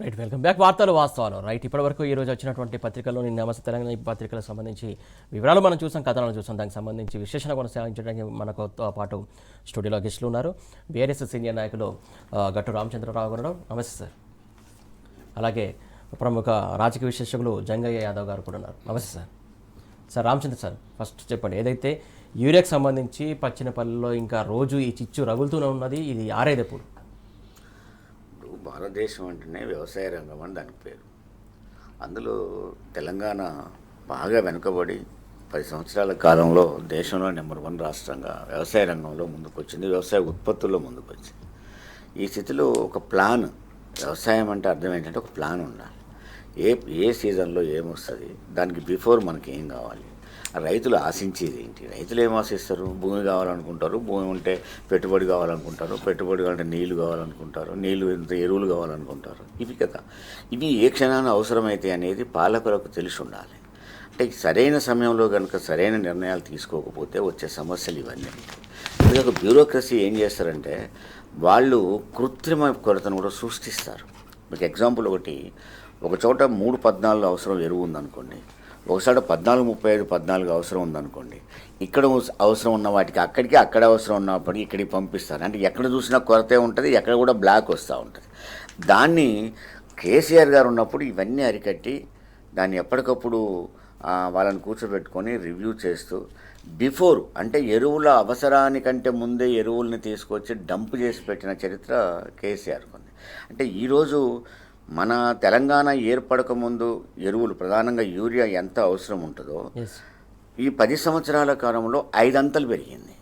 Right, welcome back. వార్తలు వాస్తవాలు. Right, ఇప్పటివరకు ఈ రోజు వచ్చినటువంటి పత్రికల్లో నమస్తే తెలంగాణ ఈ పత్రికలకు సంబంధించి వివరాలు మనం చూసాం, కథనాలు చూసాం. దానికి సంబంధించి విశ్లేషణ కొనసాగించడానికి మనకు పాటు స్టూడియోలో గెస్టులు ఉన్నారు. బీఆర్ఎస్ సీనియర్ నాయకులు గట్టు రామచంద్రరావు గారు. నమస్తే సార్. అలాగే ప్రముఖ రాజకీయ విశ్లేషకులు జంగయ్య యాదవ్ గారు కూడా ఉన్నారు. నమస్తే sir. Sir Ramachandra sir, first చెప్పండి, ఏదైతే యూరియాకి సంబంధించి పచ్చినపల్లిలో ఇంకా రోజు ఈ చిచ్చు రగులుతూనే ఉన్నది, ఇది ఆరేదెప్పుడు? భారతదేశం అంటేనే వ్యవసాయ రంగం అని దానికి పేరు. అందులో తెలంగాణ బాగా వెనుకబడి 10 సంవత్సరాల కాలంలో దేశంలో నెంబర్ 1 రాష్ట్రంగా వ్యవసాయ రంగంలో ముందుకొచ్చింది, వ్యవసాయ ఉత్పత్తుల్లో ముందుకొచ్చింది. ఈ స్థితిలో ఒక ప్లాన్, వ్యవసాయం అంటే అర్థం ఏంటంటే ఒక ప్లాన్ ఉండాలి. ఏ సీజన్లో ఏమొస్తుంది, దానికి బిఫోర్ మనకి ఏం కావాలి, రైతులు ఆశించేది ఏంటి, రైతులు ఏం ఆశిస్తారు, భూమి కావాలనుకుంటారు, భూమి ఉంటే పెట్టుబడి కావాలనుకుంటారు, పెట్టుబడి కావాలంటే నీళ్లు కావాలనుకుంటారు, నీళ్లు ఎరువులు కావాలనుకుంటారు. ఇవి కదా, ఇవి ఏ క్షణాన అవసరమైతే అనేది పాలకులకు తెలిసి ఉండాలి. అంటే సరైన సమయంలో కనుక సరైన నిర్ణయాలు తీసుకోకపోతే వచ్చే సమస్యలు ఇవన్నీ. ఇది ఒక బ్యూరోక్రసీ ఏం చేస్తారంటే వాళ్ళు కృత్రిమ కొరతను కూడా సృష్టిస్తారు. మీకు ఎగ్జాంపుల్ ఒక చోట 3-14 అవసరం ఎరువు ఉందనుకోండి, ఒకసారి 14-35-14 అవసరం ఉందనుకోండి, ఇక్కడ అవసరం ఉన్న వాటికి అక్కడ అవసరం ఉన్నప్పటికీ ఇక్కడికి పంపిస్తారు. అంటే ఎక్కడ చూసినా కొరతే ఉంటుంది, ఎక్కడ కూడా బ్లాక్ వస్తూ ఉంటుంది. దాన్ని కేసీఆర్ గారు ఉన్నప్పుడు ఇవన్నీ అరికట్టి దాన్ని ఎప్పటికప్పుడు వాళ్ళని కూర్చోబెట్టుకొని రివ్యూ చేస్తూ బిఫోర్, అంటే ఎరువుల అవసరానికంటే ముందే ఎరువుల్ని తీసుకొచ్చి డంప్ చేసి పెట్టిన చరిత్ర కేసీఆర్కి ఉంది. అంటే ఈరోజు మన తెలంగాణ ఏర్పడక ముందు ఎరువులు ప్రధానంగా యూరియా ఎంత అవసరం ఉంటుందో ఈ 10 సంవత్సరాల కాలంలో 5 అంతలు పెరిగింది.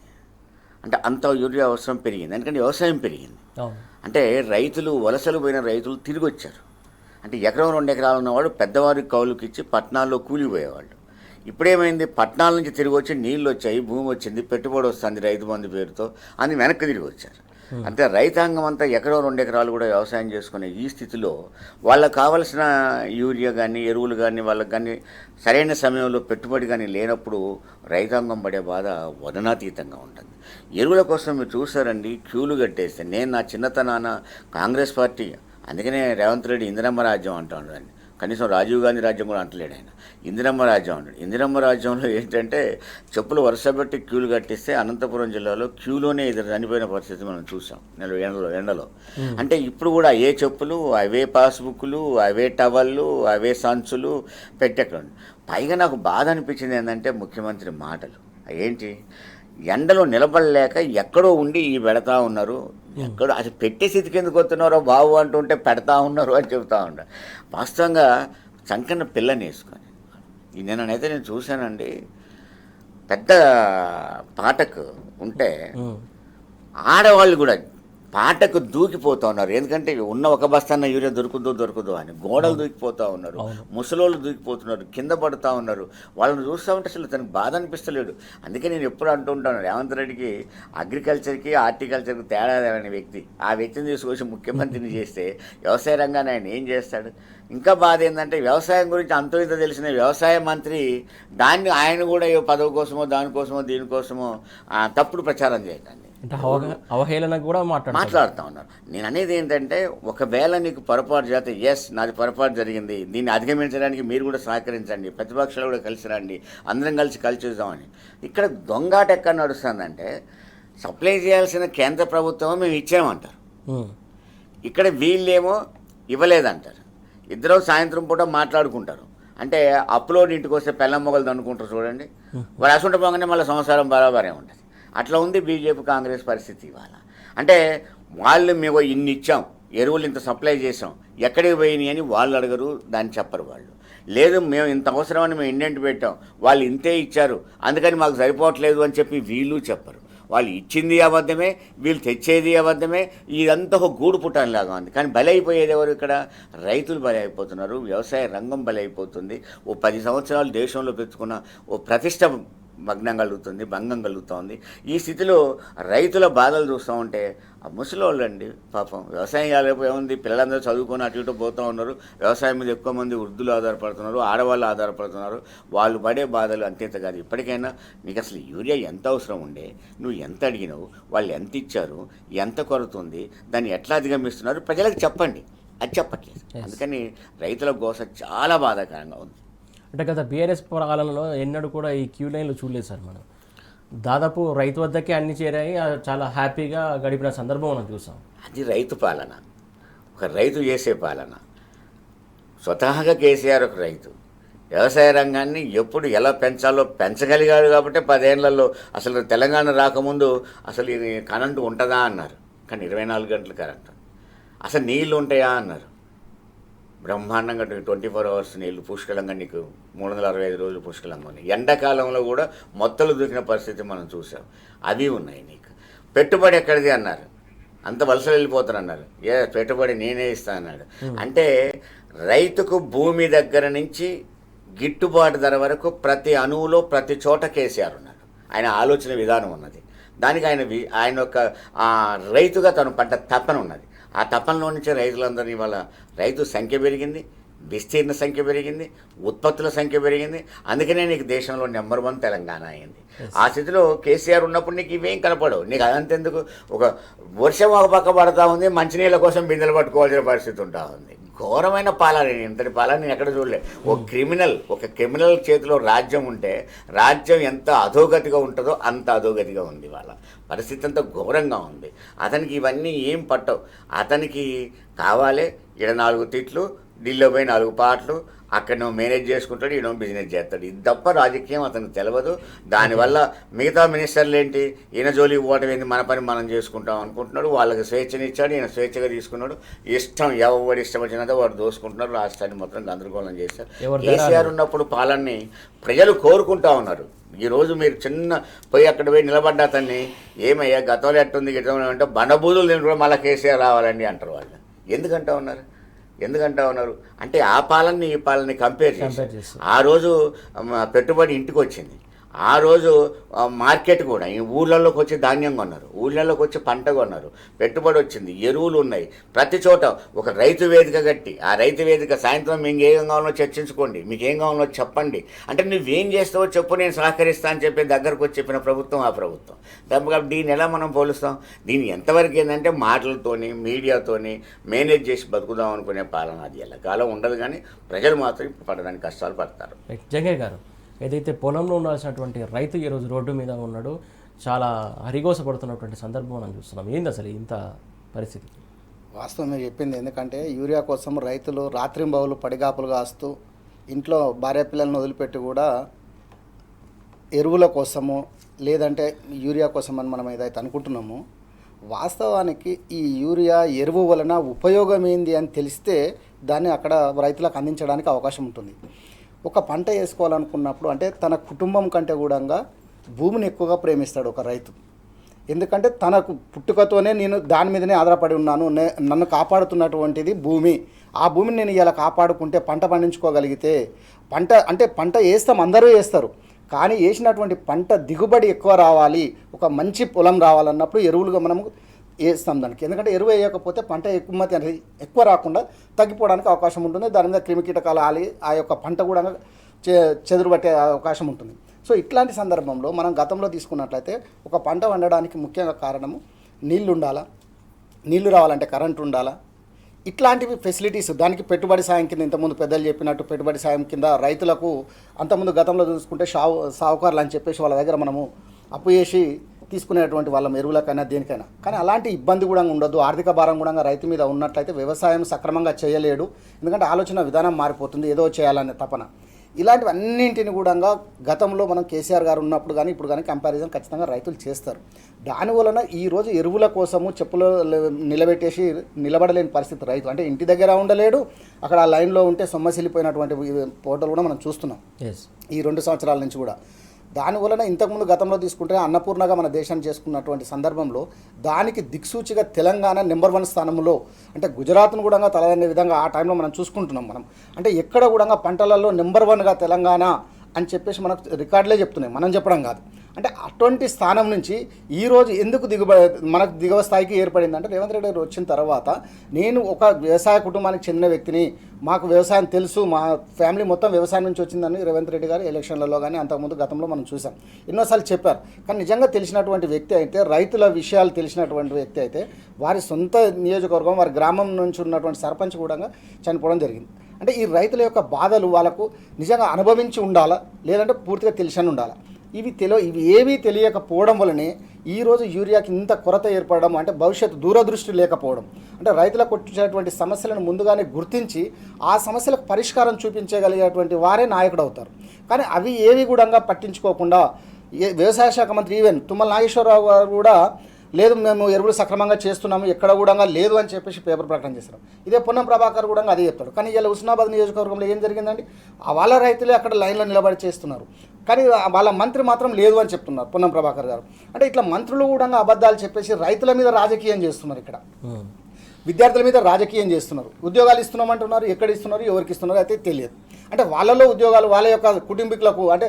అంటే అంత యూరియా అవసరం పెరిగింది, ఎందుకంటే వ్యవసాయం పెరిగింది. అంటే రైతులు, వలసలు పోయిన రైతులు తిరిగి వచ్చారు. అంటే ఎకరం 2 ఎకరాలు ఉన్నవాడు పెద్దవారి కౌలుకి ఇచ్చి పట్టణాల్లో కూలిపోయేవాళ్ళు. ఇప్పుడేమైంది, పట్టణాల నుంచి తిరిగి వచ్చి నీళ్ళు వచ్చాయి, భూమి వచ్చింది, పెట్టుబడి వస్తుంది రైతు బంధు పేరుతో అని వెనక్కి తిరిగి వచ్చారు. అంటే రైతాంగం అంతా ఎకరం 2 ఎకరాలు కూడా వ్యవసాయం చేసుకునే ఈ స్థితిలో వాళ్ళకు కావలసిన యూరియా కానీ ఎరువులు కానీ వాళ్ళకి కానీ సరైన సమయంలో పెట్టుబడి కానీ లేనప్పుడు రైతాంగం పడే బాధ వదనాతీతంగా ఉంటుంది. ఎరువుల కోసం మీరు చూసారండి, క్యూలు కట్టేస్తే. నేను నా చిన్నతనాన కాంగ్రెస్ పార్టీ, అందుకనే రేవంత్ రెడ్డి ఇందిరమ్మ రాజ్యం అంటాడు అని, కనీసం రాజీవ్ గాంధీ రాజ్యం కూడా అంటలేడు ఆయన, ఇందిరమ్మ రాజ్యం అంటాడు. ఇందిరమ్మ రాజ్యంలో ఏంటంటే చెప్పులు వరుసపెట్టి క్యూలు కట్టిస్తే అనంతపురం జిల్లాలో క్యూలోనే ఇద్దరు చనిపోయిన పరిస్థితి మనం చూసాం ఎండలో. అంటే ఇప్పుడు కూడా అవే చెప్పులు, అవే పాస్బుక్లు, అవే టవళ్ళు, అవే సంచులు పెట్టెక్కడ. పైగా నాకు బాధ అనిపించింది ఏంటంటే ముఖ్యమంత్రి మాటలు ఏంటి, ఎండలో నిలబడలేక ఎక్కడో ఉండి పెడతా ఉన్నారు, ఎక్కడో అది పెట్టే స్థితికి ఎందుకు వస్తున్నారో బాబు అంటుంటే పెడతా ఉన్నారు అని చెబుతూ ఉంటారు. వాస్తవంగా చంకన్న పిల్లని వేసుకొని నేనైతే నేను చూశానండి, పెద్ద పాటకు ఉంటే ఆడవాళ్ళు కూడా పాటకు దూకిపోతూ ఉన్నారు. ఎందుకంటే ఉన్న ఒక బస్తాన్న యూరియా దొరుకుదో అని గోడలు దూకిపోతూ ఉన్నారు, ముసలోళ్ళు దూకిపోతున్నారు, కింద పడుతూ ఉన్నారు. వాళ్ళని చూస్తూ ఉంటే అసలు తనకు బాధ అనిపిస్తలేడు. అందుకే నేను ఎప్పుడు అంటూ ఉంటాను, రేవంత్ రెడ్డికి అగ్రికల్చర్కి హార్టికల్చర్కి తేడా అనే వ్యక్తి, ఆ వ్యక్తిని తీసుకొచ్చి ముఖ్యమంత్రిని చేస్తే వ్యవసాయ రంగాన్ని ఆయన ఏం చేస్తాడు? ఇంకా బాధ ఏంటంటే వ్యవసాయం గురించి అంతో ఇంత తెలిసిన వ్యవసాయ మంత్రి దాన్ని ఆయన కూడా పదవి కోసమో దానికోసమో దీనికోసమో తప్పుడు ప్రచారం చేయకండి, అవహేళన కూడా మాట్లాడుతూ ఉన్నారు. నేను అనేది ఏంటంటే ఒకవేళ నీకు పొరపాటు చేస్తే నాది పొరపాటు జరిగింది, దీన్ని అధిగమించడానికి మీరు కూడా సహకరించండి, ప్రతిపక్షాలు కూడా కలిసి రండి, అందరం కలిసి చూద్దామని. ఇక్కడ దొంగాట ఎక్కడ నడుస్తుందంటే సప్లై చేయాల్సిన కేంద్ర ప్రభుత్వం మేము ఇచ్చామంటారు, ఇక్కడ వీళ్ళేమో ఇవ్వలేదంటారు. ఇద్దరు సాయంత్రం పూట మాట్లాడుకుంటారు. అంటే అప్లోడ్ ఇంటికి వస్తే పెళ్ళం మొగలు అనుకుంటారు చూడండి, వాడు అసుంట పోగానే మళ్ళీ సంవత్సరం బరాబరే ఉంటుంది. అట్లా ఉంది బీజేపీ కాంగ్రెస్ పరిస్థితి ఇవాళ. అంటే వాళ్ళు మేము ఇన్ని ఇచ్చాం, ఎరువులు ఇంత సప్లై చేసాం, ఎక్కడికి పోయినాయి అని వాళ్ళు అడగరు, దాన్ని చెప్పరు వాళ్ళు. లేదు మేము ఇంత అవసరమని మేము ఇండెంట్ పెట్టాం, వాళ్ళు ఇంతే ఇచ్చారు అందుకని మాకు సరిపోవట్లేదు అని చెప్పి వీళ్ళు చెప్పరు. వాళ్ళు ఇచ్చింది అబద్ధమే, వీళ్ళు తెచ్చేది అబద్ధమే. ఇదంతా ఒక గూడు పుట్టంలాగా ఉంది. కానీ బలైపోయేది ఎవరు? ఇక్కడ రైతులు బలైపోతున్నారు, వ్యవసాయ రంగం బలైపోతుంది. ఓ 10 సంవత్సరాలు దేశంలో పెంచుకున్న ఓ ప్రతిష్ట భంగం కలుగుతోంది. ఈ స్థితిలో రైతుల బాధలు చూస్తూ ఉంటే ఆ ముసలోళ్ళండి పాపం, వ్యవసాయం ఏముంది, పిల్లలందరూ చదువుకొని అటు ఇటు పోతూ ఉన్నారు, వ్యవసాయం మీద ఎక్కువ మంది వృద్ధులు ఆధారపడుతున్నారు, ఆడవాళ్ళు ఆధారపడుతున్నారు. వాళ్ళు పడే బాధలు అంతేంత కాదు. ఇప్పటికైనా నీకు అసలు యూరియా ఎంత అవసరం ఉండే, నువ్వు ఎంత అడిగినావు, వాళ్ళు ఎంత ఇచ్చారు, ఎంత కొరత ఉంది, దాన్ని ఎట్లా అధిగమిస్తున్నారు ప్రజలకు చెప్పండి. అది చెప్పట్లేదు. అందుకని రైతుల గోస చాలా బాధాకరంగా ఉంది. అంటే గత బీఆర్ఎస్ పాలనలో ఎన్నడూ కూడా ఈ క్యూ లైన్లు చూడలేదు సార్ మనం. దాదాపు రైతు వద్దకే అన్ని చేరాయి, చాలా హ్యాపీగా గడిపిన సందర్భం మనం చూసాం. అది రైతు పాలన, ఒక రైతు చేసే పాలన. స్వతహాగా కేసీఆర్ ఒక రైతు. వ్యవసాయ రంగాన్ని ఎప్పుడు ఎలా పెంచాలో పెంచగలిగాడు కాబట్టి 10 ఏళ్లలో అసలు తెలంగాణ రాకముందు అసలు ఇది కరెంటు ఉంటుందా అన్నారు, కానీ 24 గంటలు కరెంటు. అసలు నీళ్ళు ఉంటాయా అన్నారు, బ్రహ్మాండంగా 24 అవర్స్ నీళ్ళు పుష్కలంగా, నీకు 365 రోజులు పుష్కలంగా ఉన్నాయి. ఎండాకాలంలో కూడా మొత్తలు దూకిన పరిస్థితి మనం చూసాం. అవి ఉన్నాయి. నీకు పెట్టుబడి ఎక్కడిది అన్నారు, అంత వలసలు వెళ్ళిపోతారన్నారు. పెట్టుబడి నేనే ఇస్తా అన్నాడు. అంటే రైతుకు భూమి దగ్గర నుంచి గిట్టుబాటు ధర వరకు ప్రతి అణువులో ప్రతి చోట కేసీఆర్ ఉన్నాడు. ఆయన ఆలోచన విధానం ఉన్నది. దానికి ఆయన యొక్క రైతుగా తను పడ్డ తపన ఉన్నది. ఆ తపనలో నుంచి రైతులందరినీ ఇవాళ రైతు సంఖ్య పెరిగింది, విస్తీర్ణ సంఖ్య పెరిగింది, ఉత్పత్తుల సంఖ్య పెరిగింది. అందుకనే నీకు దేశంలో నెంబర్ 1 తెలంగాణ అయింది. ఆ స్థితిలో కేసీఆర్ ఉన్నప్పుడు నీకు ఇవేం కనపడవు. నీకు అదంతెందుకు, ఒక వర్షం ఒక పక్క పడతా ఉంది, మంచినీళ్ళ కోసం బిందెలు పట్టుకోవాల్సిన పరిస్థితి ఉంటా ఉంది. ఘోరమైన పాలన. ఇంతటి పాలన నేను ఎక్కడ చూడలే. ఒక క్రిమినల్ చేతిలో రాజ్యం ఉంటే రాజ్యం ఎంత అధోగతిగా ఉంటుందో అంత అధోగతిగా ఉంది. వాళ్ళ పరిస్థితి అంతా ఘోరంగా ఉంది. అతనికి ఇవన్నీ ఏం పట్టవు. అతనికి కావాలి ఈడ 4 తిట్లు, ఢిల్లీలో పోయి 4 పాటలు, అక్కడ నువ్వు మేనేజ్ చేసుకుంటాడు, ఈడో బిజినెస్ చేస్తాడు. ఇది తప్ప రాజకీయం అతనికి తెలియదు. దానివల్ల మిగతా మినిస్టర్లు ఏంటి, ఈయన జోలికి పోవటం ఏంటి, మన పని మనం చేసుకుంటాం అనుకుంటున్నాడు. వాళ్ళకి స్వేచ్ఛనిచ్చాడు, ఈయన స్వేచ్ఛగా తీసుకున్నాడు. ఇష్టం ఎవరు ఇష్టం వచ్చినంత వాడు దోసుకుంటున్నారు. రాష్ట్రాన్ని మొత్తం గందరగోళం చేశారు. కేసీఆర్ ఉన్నప్పుడు పాలనని ప్రజలు కోరుకుంటా ఉన్నారు. ఈరోజు మీరు చిన్న పోయి అక్కడ పోయి నిలబడ్డ అతన్ని, ఏమయ్యా గతంలో ఎట్టుంది గిట్టం అంటే బండబూదులు నేను కూడా మళ్ళీ కేసీఆర్ రావాలండి అంటారు. వాళ్ళు ఎందుకంటా ఉన్నారు అంటే ఆ పాలనని ఈ పాలనని కంపేర్ చేసి ఆ రోజు పెట్టుబడి ఇంటికి వచ్చింది. ఆ రోజు మార్కెట్ కూడా ఈ ఊళ్ళల్లోకి వచ్చి ధాన్యం కొన్నారు, ఊళ్ళల్లోకి వచ్చి పంట కొన్నారు, పెట్టుబడి వచ్చింది, ఎరువులు ఉన్నాయి. ప్రతి చోట ఒక రైతు వేదిక కట్టి, ఆ రైతు వేదిక సాయంత్రం మీకు ఏం కావాలో చర్చించుకోండి, మీకు ఏం కావాలో చెప్పండి, అంటే నువ్వేం చేస్తావో చెప్పు, నేను సహకరిస్తా అని చెప్పి దగ్గరకు వచ్చి చెప్పిన ప్రభుత్వం ఆ ప్రభుత్వం. కాబట్టి దీన్ని ఎలా మనం పోలుస్తాం? దీన్ని ఎంతవరకు ఏంటంటే మాటలతోని మీడియాతోని మేనేజ్ చేసి బతుకుదాం అనుకునే పాలన. అది ఎల్లకాలం ఉండదు, కానీ ప్రజలు మాత్రం పడడానికి కష్టాలు పడతారు. జంగయ్య గారు, ఏదైతే పొలంలో ఉండాల్సినటువంటి రైతు ఈరోజు రోడ్డు మీద ఉన్నాడు, చాలా హరిగోసపడుతున్నటువంటి సందర్భం మనం చూస్తున్నాం. ఏంది అసలు ఇంత పరిస్థితి? వాస్తవం మీరు చెప్పింది. ఎందుకంటే యూరియా కోసం రైతులు రాత్రింబవలు పడిగాపులు కాస్తూ ఇంట్లో భార్య పిల్లలను వదిలిపెట్టి కూడా ఎరువుల కోసము, లేదంటే యూరియా కోసం అని మనం ఏదైతే అనుకుంటున్నామో, వాస్తవానికి ఈ యూరియా ఎరువు వలన ఉపయోగం ఏంది అని తెలిస్తే దాన్ని అక్కడ రైతులకు అందించడానికి అవకాశం ఉంటుంది. ఒక పంట వేసుకోవాలనుకున్నప్పుడు అంటే తన కుటుంబం కంటే కూడా భూమిని ఎక్కువగా ప్రేమిస్తాడు ఒక రైతు. ఎందుకంటే తనకు పుట్టుకతోనే నేను దాని మీదనే ఆధారపడి ఉన్నాను, నన్ను కాపాడుతున్నటువంటిది భూమి. ఆ భూమిని నేను ఇలా కాపాడుకుంటే పంట పండించుకోగలిగితే, పంట వేస్తాం, అందరూ వేస్తారు, కానీ వేసినటువంటి పంట దిగుబడి ఎక్కువ రావాలి, ఒక మంచి పొలం రావాలన్నప్పుడు ఎరువులుగా మనము వేస్తాం దానికి. ఎందుకంటే ఎరువు వేయకపోతే పంట ఎగుమతి అనేది ఎక్కువ రాకుండా తగ్గిపోవడానికి అవకాశం ఉంటుంది. దాని మీద క్రిమికీటకాలు ఆ యొక్క పంట కూడా చెదురు పట్టే అవకాశం ఉంటుంది. సో ఇట్లాంటి సందర్భంలో మనం గతంలో తీసుకున్నట్లయితే ఒక పంట వండడానికి ముఖ్యంగా కారణము నీళ్లు ఉండాలా, నీళ్లు రావాలంటే కరెంటు ఉండాలా, ఇట్లాంటివి ఫెసిలిటీస్. దానికి పెట్టుబడి సాయం కింద ఇంతకుముందు పెద్దలు చెప్పినట్టు పెట్టుబడి సాయం కింద రైతులకు అంతకుముందు గతంలో చూసుకుంటే సావుకారులు అని చెప్పేసి వాళ్ళ దగ్గర మనము అప్పు చేసి తీసుకునేటువంటి వాళ్ళ ఎరువులకైనా దేనికైనా. కానీ అలాంటి ఇబ్బంది కూడా ఉండదు. ఆర్థిక భారం కూడా రైతు మీద ఉన్నట్లయితే వ్యవసాయం సక్రమంగా చేయలేడు. ఎందుకంటే ఆలోచన విధానం మారిపోతుంది, ఏదో చేయాలనే తపన. ఇలాంటివన్నింటిని కూడా గతంలో మనం కేసీఆర్ గారు ఉన్నప్పుడు కానీ ఇప్పుడు కానీ కంపారిజన్ ఖచ్చితంగా రైతులు చేస్తారు. దానివలన ఈరోజు ఎరువుల కోసము చెప్పులు నిలబెట్టేసి నిలబడలేని పరిస్థితి రైతు. అంటే ఇంటి దగ్గర ఉండలేడు, అక్కడ ఆ లైన్లో ఉంటే సొమ్మసిల్లిపోయినటువంటి ఫోటోలు కూడా మనం చూస్తున్నాం ఈ 2 సంవత్సరాల నుంచి కూడా. దానివలన ఇంతకుముందు గతంలో తీసుకుంటే అన్నపూర్ణగా మన దేశాన్ని చేసుకున్నటువంటి సందర్భంలో దానికి దిక్సూచిగా తెలంగాణ నెంబర్ 1 స్థానంలో, అంటే గుజరాత్ను కూడా తలదనే విధంగా ఆ టైంలో మనం చూసుకుంటున్నాం. మనం అంటే ఎక్కడ కూడా పంటలలో నెంబర్ 1గా తెలంగాణ అని చెప్పేసి మనకు రికార్డులే చెప్తున్నాయి, మనం చెప్పడం కాదు. అంటే అటువంటి స్థానం నుంచి ఈరోజు ఎందుకు మనకు దిగువ స్థాయికి ఏర్పడిందంటే రేవంత్ రెడ్డి గారు వచ్చిన తర్వాత నేను ఒక వ్యవసాయ కుటుంబానికి చెందిన వ్యక్తిని, మాకు వ్యవసాయం తెలుసు, మా ఫ్యామిలీ మొత్తం వ్యవసాయం నుంచి వచ్చిందని రేవంత్ రెడ్డి గారు ఎలక్షన్లలో కానీ అంతకుముందు గతంలో మనం చూసాం, ఎన్నోసార్లు చెప్పారు. కానీ నిజంగా తెలిసినటువంటి వ్యక్తి అయితే, రైతుల విషయాలు తెలిసినటువంటి వ్యక్తి అయితే వారి సొంత నియోజకవర్గం, వారి గ్రామం నుంచి ఉన్నటువంటి సర్పంచ్ కూడా చనిపోవడం జరిగింది. అంటే ఈ రైతుల యొక్క బాధలు వాళ్ళకు నిజంగా అనుభవించి ఉండాలా, లేదంటే పూర్తిగా తెలిసి ఉండాలా. ఇవి ఏవీ తెలియకపోవడం వల్లనే ఈరోజు యూరియాకి ఇంత కొరత ఏర్పడడం, అంటే భవిష్యత్తు దూరదృష్టి లేకపోవడం, అంటే రైతులకు వచ్చేటువంటి సమస్యలను ముందుగానే గుర్తించి ఆ సమస్యలకు పరిష్కారం చూపించగలిగేటువంటి వారే నాయకుడు అవుతారు. కానీ అవి ఏవి కూడా పట్టించుకోకుండా వ్యవసాయ శాఖ మంత్రి ఈవెన్ తుమ్మల నాగేశ్వరరావు గారు కూడా లేదు మేము ఎరువులు సక్రమంగా చేస్తున్నాము, ఎక్కడ కూడా లేదు అని చెప్పేసి పేపర్ ప్రకటన చేస్తారు. ఇదే పొన్నం ప్రభాకర్ కూడా అదే చెప్తాడు. కానీ ఇలా హుస్నాబాద్ నియోజకవర్గంలో ఏం జరిగిందండి, వాళ్ళ రైతులే అక్కడ లైన్లో నిలబడి చేస్తున్నారు, కానీ వాళ్ళ మంత్రి మాత్రం లేదు అని చెప్తున్నారు పొన్నం ప్రభాకర్ గారు. అంటే ఇట్లా మంత్రులు కూడా అబద్ధాలు చెప్పేసి రైతుల మీద రాజకీయం చేస్తున్నారు, ఇక్కడ విద్యార్థుల మీద రాజకీయం చేస్తున్నారు. ఉద్యోగాలు ఇస్తున్నామంటున్నారు, ఎక్కడ ఇస్తున్నారు, ఎవరికి ఇస్తున్నారు అయితే తెలియదు. అంటే వాళ్ళలో ఉద్యోగాలు వాళ్ళ యొక్క కుటుంబీకులకు, అంటే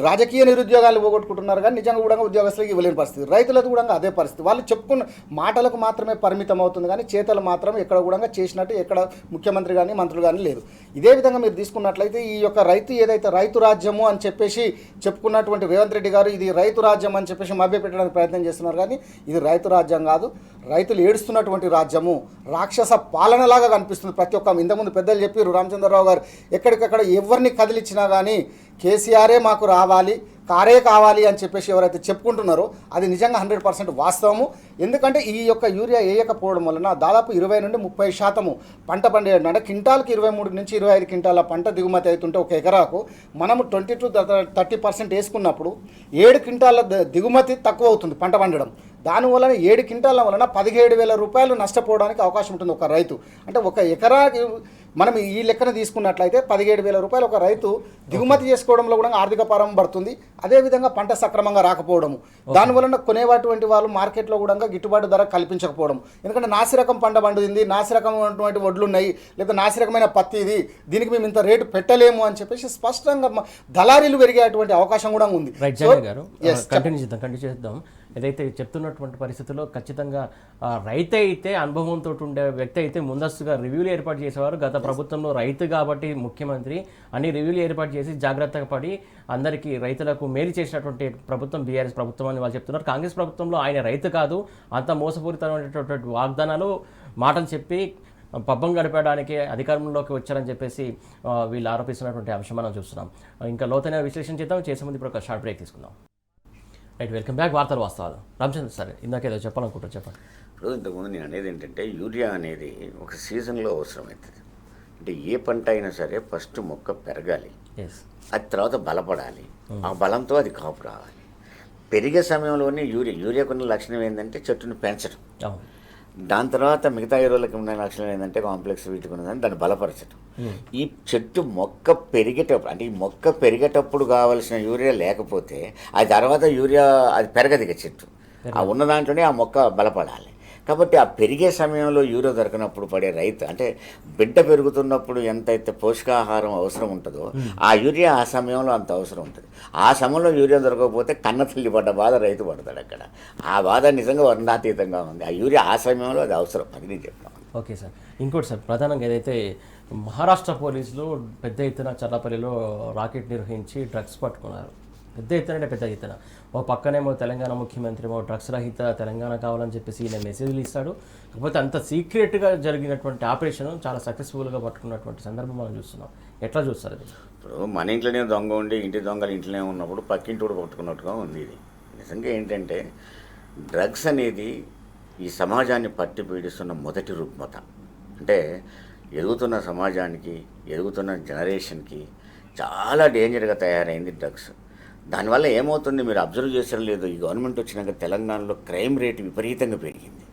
రాజకీయ నిరుద్యోగాలు పోగొట్టుకుంటున్నారు, కానీ నిజంగా కూడా ఉద్యోగస్తులకు ఇవ్వలేని పరిస్థితి. రైతులకు కూడా అదే పరిస్థితి. వాళ్ళు చెప్పుకున్న మాటలకు మాత్రమే పరిమితం అవుతుంది, కానీ చేతలు మాత్రం ఎక్కడ కూడా చేసినట్టు ఎక్కడ ముఖ్యమంత్రి కానీ మంత్రులు కానీ లేదు. ఇదే విధంగా మీరు తీసుకున్నట్లయితే ఈ యొక్క రైతు ఏదైతే రైతు రాజ్యము అని చెప్పేసి చెప్పుకున్నటువంటి రేవంత్ రెడ్డి గారు ఇది రైతు రాజ్యం అని చెప్పేసి మభ్యపెట్టడానికి ప్రయత్నం చేస్తున్నారు. కానీ ఇది రైతు రాజ్యం కాదు, రైతులు ఏడుస్తున్నటువంటి రాజ్యము, రాక్షస పాలనలాగా కనిపిస్తుంది. ప్రతి ఒక్క ఇంతకుముందు పెద్దలు చెప్పారు, రామచంద్రరావు గారు ఎక్కడికక్కడ ఎవరిని కదిలిచ్చినా కానీ కేసీఆరే మాకు రావాలి, కారే కావాలి అని చెప్పేసి ఎవరైతే చెప్పుకుంటున్నారో అది నిజంగా 100% వాస్తవము. ఎందుకంటే ఈ యొక్క యూరియా వేయకపోవడం వలన దాదాపు 20 నుండి 30% పంట పండేయడం, అంటే క్వింటాల్కి 23 నుంచి 25 క్వింటాల పంట దిగుమతి అవుతుంటే ఒక ఎకరాకు మనము 20 to 30% వేసుకున్నప్పుడు 7 క్వింటాల దిగుమతి తక్కువ అవుతుంది పంట పండడం. దానివలన 7 క్వింటాల వలన 17,000 రూపాయలు నష్టపోవడానికి అవకాశం ఉంటుంది ఒక రైతు. అంటే ఒక ఎకరాకి మనం ఈ లెక్కన తీసుకున్నట్లయితే 17,000 రూపాయలు ఒక రైతు దిగుమతి చేసుకోవడంలో కూడా ఆర్థిక భారం పడుతుంది. అదేవిధంగా పంట సక్రమంగా రాకపోవడము, దానివలన కొనేటువంటి వాళ్ళు మార్కెట్లో కూడా గిట్టుబాటు ధర కల్పించకపోవడం. ఎందుకంటే నాసిరకం పంట పండుతుంది, నాసిరకమైనటువంటి వడ్లు ఉన్నాయి, లేదా నాసిరకమైన పత్తి ఇది, దీనికి మేము ఇంత రేటు పెట్టలేము అని చెప్పేసి స్పష్టంగా దళారీలు పెరిగేటువంటి అవకాశం కూడా ఉంది. కంటిన్యూ చేద్దాం. ఏదైతే చెప్తున్నటువంటి పరిస్థితుల్లో ఖచ్చితంగా రైతు అయితే అనుభవంతో ఉండే వ్యక్తి అయితే ముందస్తుగా రివ్యూలు ఏర్పాటు చేసేవారు. గత ప్రభుత్వంలో రైతు కాబట్టి ముఖ్యమంత్రి అన్ని రివ్యూలు ఏర్పాటు చేసి జాగ్రత్తగా పడి అందరికీ రైతులకు మేలు చేసినటువంటి ప్రభుత్వం బీఆర్ఎస్ ప్రభుత్వం అని వాళ్ళు చెప్తున్నారు. కాంగ్రెస్ ప్రభుత్వంలో ఆయన రైతు కాదు, అంత మోసపూరితమైనటువంటి వాగ్దానాలు మాటలు చెప్పి పబ్బం గడపడానికి అధికారంలోకి వచ్చారని చెప్పేసి వీళ్ళు ఆరోపిస్తున్నటువంటి అంశం మనం చూస్తున్నాం. ఇంకా లోతైన విశ్లేషణ చేసే ముందు ఇప్పుడు ఒక షార్ట్ బ్రేక్ తీసుకుందాం. Right, welcome back. వార్తలు వాస్తవాలు. రామచంద్ర సార్ ఇందాకేదో చెప్పాలనుకుంటారు, చెప్పండి. ఇప్పుడు ఇంతకుముందు నేను అనేది ఏంటంటే యూరియా అనేది ఒక సీజన్లో అవసరమవుతుంది. అంటే ఏ పంట అయినా సరే ఫస్ట్ మొక్క పెరగాలి, అది తర్వాత బలపడాలి, ఆ బలంతో అది కాపు రావాలి. పెరిగే సమయంలోనే యూరియాకున్న లక్షణం ఏంటంటే చెట్టును పెంచడం, దాని తర్వాత మిగతా ఎరువులకు ఉన్న లక్షణం ఏంటంటే కాంప్లెక్స్ వీటికి ఉన్నదని దాన్ని బలపరచడం. ఈ చెట్టు మొక్క పెరిగేటప్పుడు, అంటే ఈ మొక్క పెరిగేటప్పుడు కావాల్సిన యూరియా లేకపోతే అది తర్వాత యూరియా అది పెరగదు. ఇక చెట్టు ఆ ఉన్న దాంట్లోనే ఆ మొక్క బలపడాలి. కాబట్టి ఆ పెరిగే సమయంలో యూరియా దొరకనప్పుడు పడే రైతు, అంటే బిడ్డ పెరుగుతున్నప్పుడు ఎంతైతే పోషకాహారం అవసరం ఉంటుందో ఆ యూరియా ఆ సమయంలో అంత అవసరం ఉంటుంది. ఆ సమయంలో యూరియా దొరకకపోతే కన్న తల్లి పడ్డ బాధ రైతు పడతాడు. అక్కడ ఆ బాధ నిజంగా వర్ణాతీతంగా ఉంది. ఆ యూరియా ఆ సమయంలో అది అవసరం, అది నేను చెప్తాను. Okay sir. ఇంకోటి సార్, ప్రధానంగా ఏదైతే మహారాష్ట్ర పోలీసులు పెద్ద ఎత్తున చల్లపల్లిలో రాకెట్ నిర్వహించి డ్రగ్స్ పట్టుకున్నారు. పెద్ద ఎత్తున ఓ పక్కనేమో తెలంగాణ ముఖ్యమంత్రి డ్రగ్స్ రహిత తెలంగాణ కావాలని చెప్పేసి ఈయన మెసేజ్లు ఇస్తాడు. కాకపోతే అంత సీక్రెట్గా జరిగినటువంటి ఆపరేషన్ చాలా సక్సెస్ఫుల్గా పట్టుకున్నటువంటి సందర్భం మనం చూస్తున్నాం. ఎట్లా చూస్తారు అది? ఇప్పుడు మన ఇంట్లోనే దొంగ ఉండి ఇంటి దొంగలు ఇంట్లోనే ఉన్నప్పుడు పక్కింటి కూడా పట్టుకున్నట్టుగా ఉంది. ఇది నిజంగా ఏంటంటే డ్రగ్స్ అనేది ఈ సమాజాన్ని పట్టి పీడిస్తున్న మొదటి రుగ్మత. అంటే ఎదుగుతున్న సమాజానికి, ఎదుగుతున్న జనరేషన్కి చాలా డేంజర్గా తయారైంది డ్రగ్స్. దానివల్ల ఏమవుతుంది మీరు అబ్జర్వ్ చేసారో లేదో, ఈ గవర్నమెంట్ వచ్చినాక తెలంగాణలో క్రైమ్ రేటు విపరీతంగా పెరిగింది.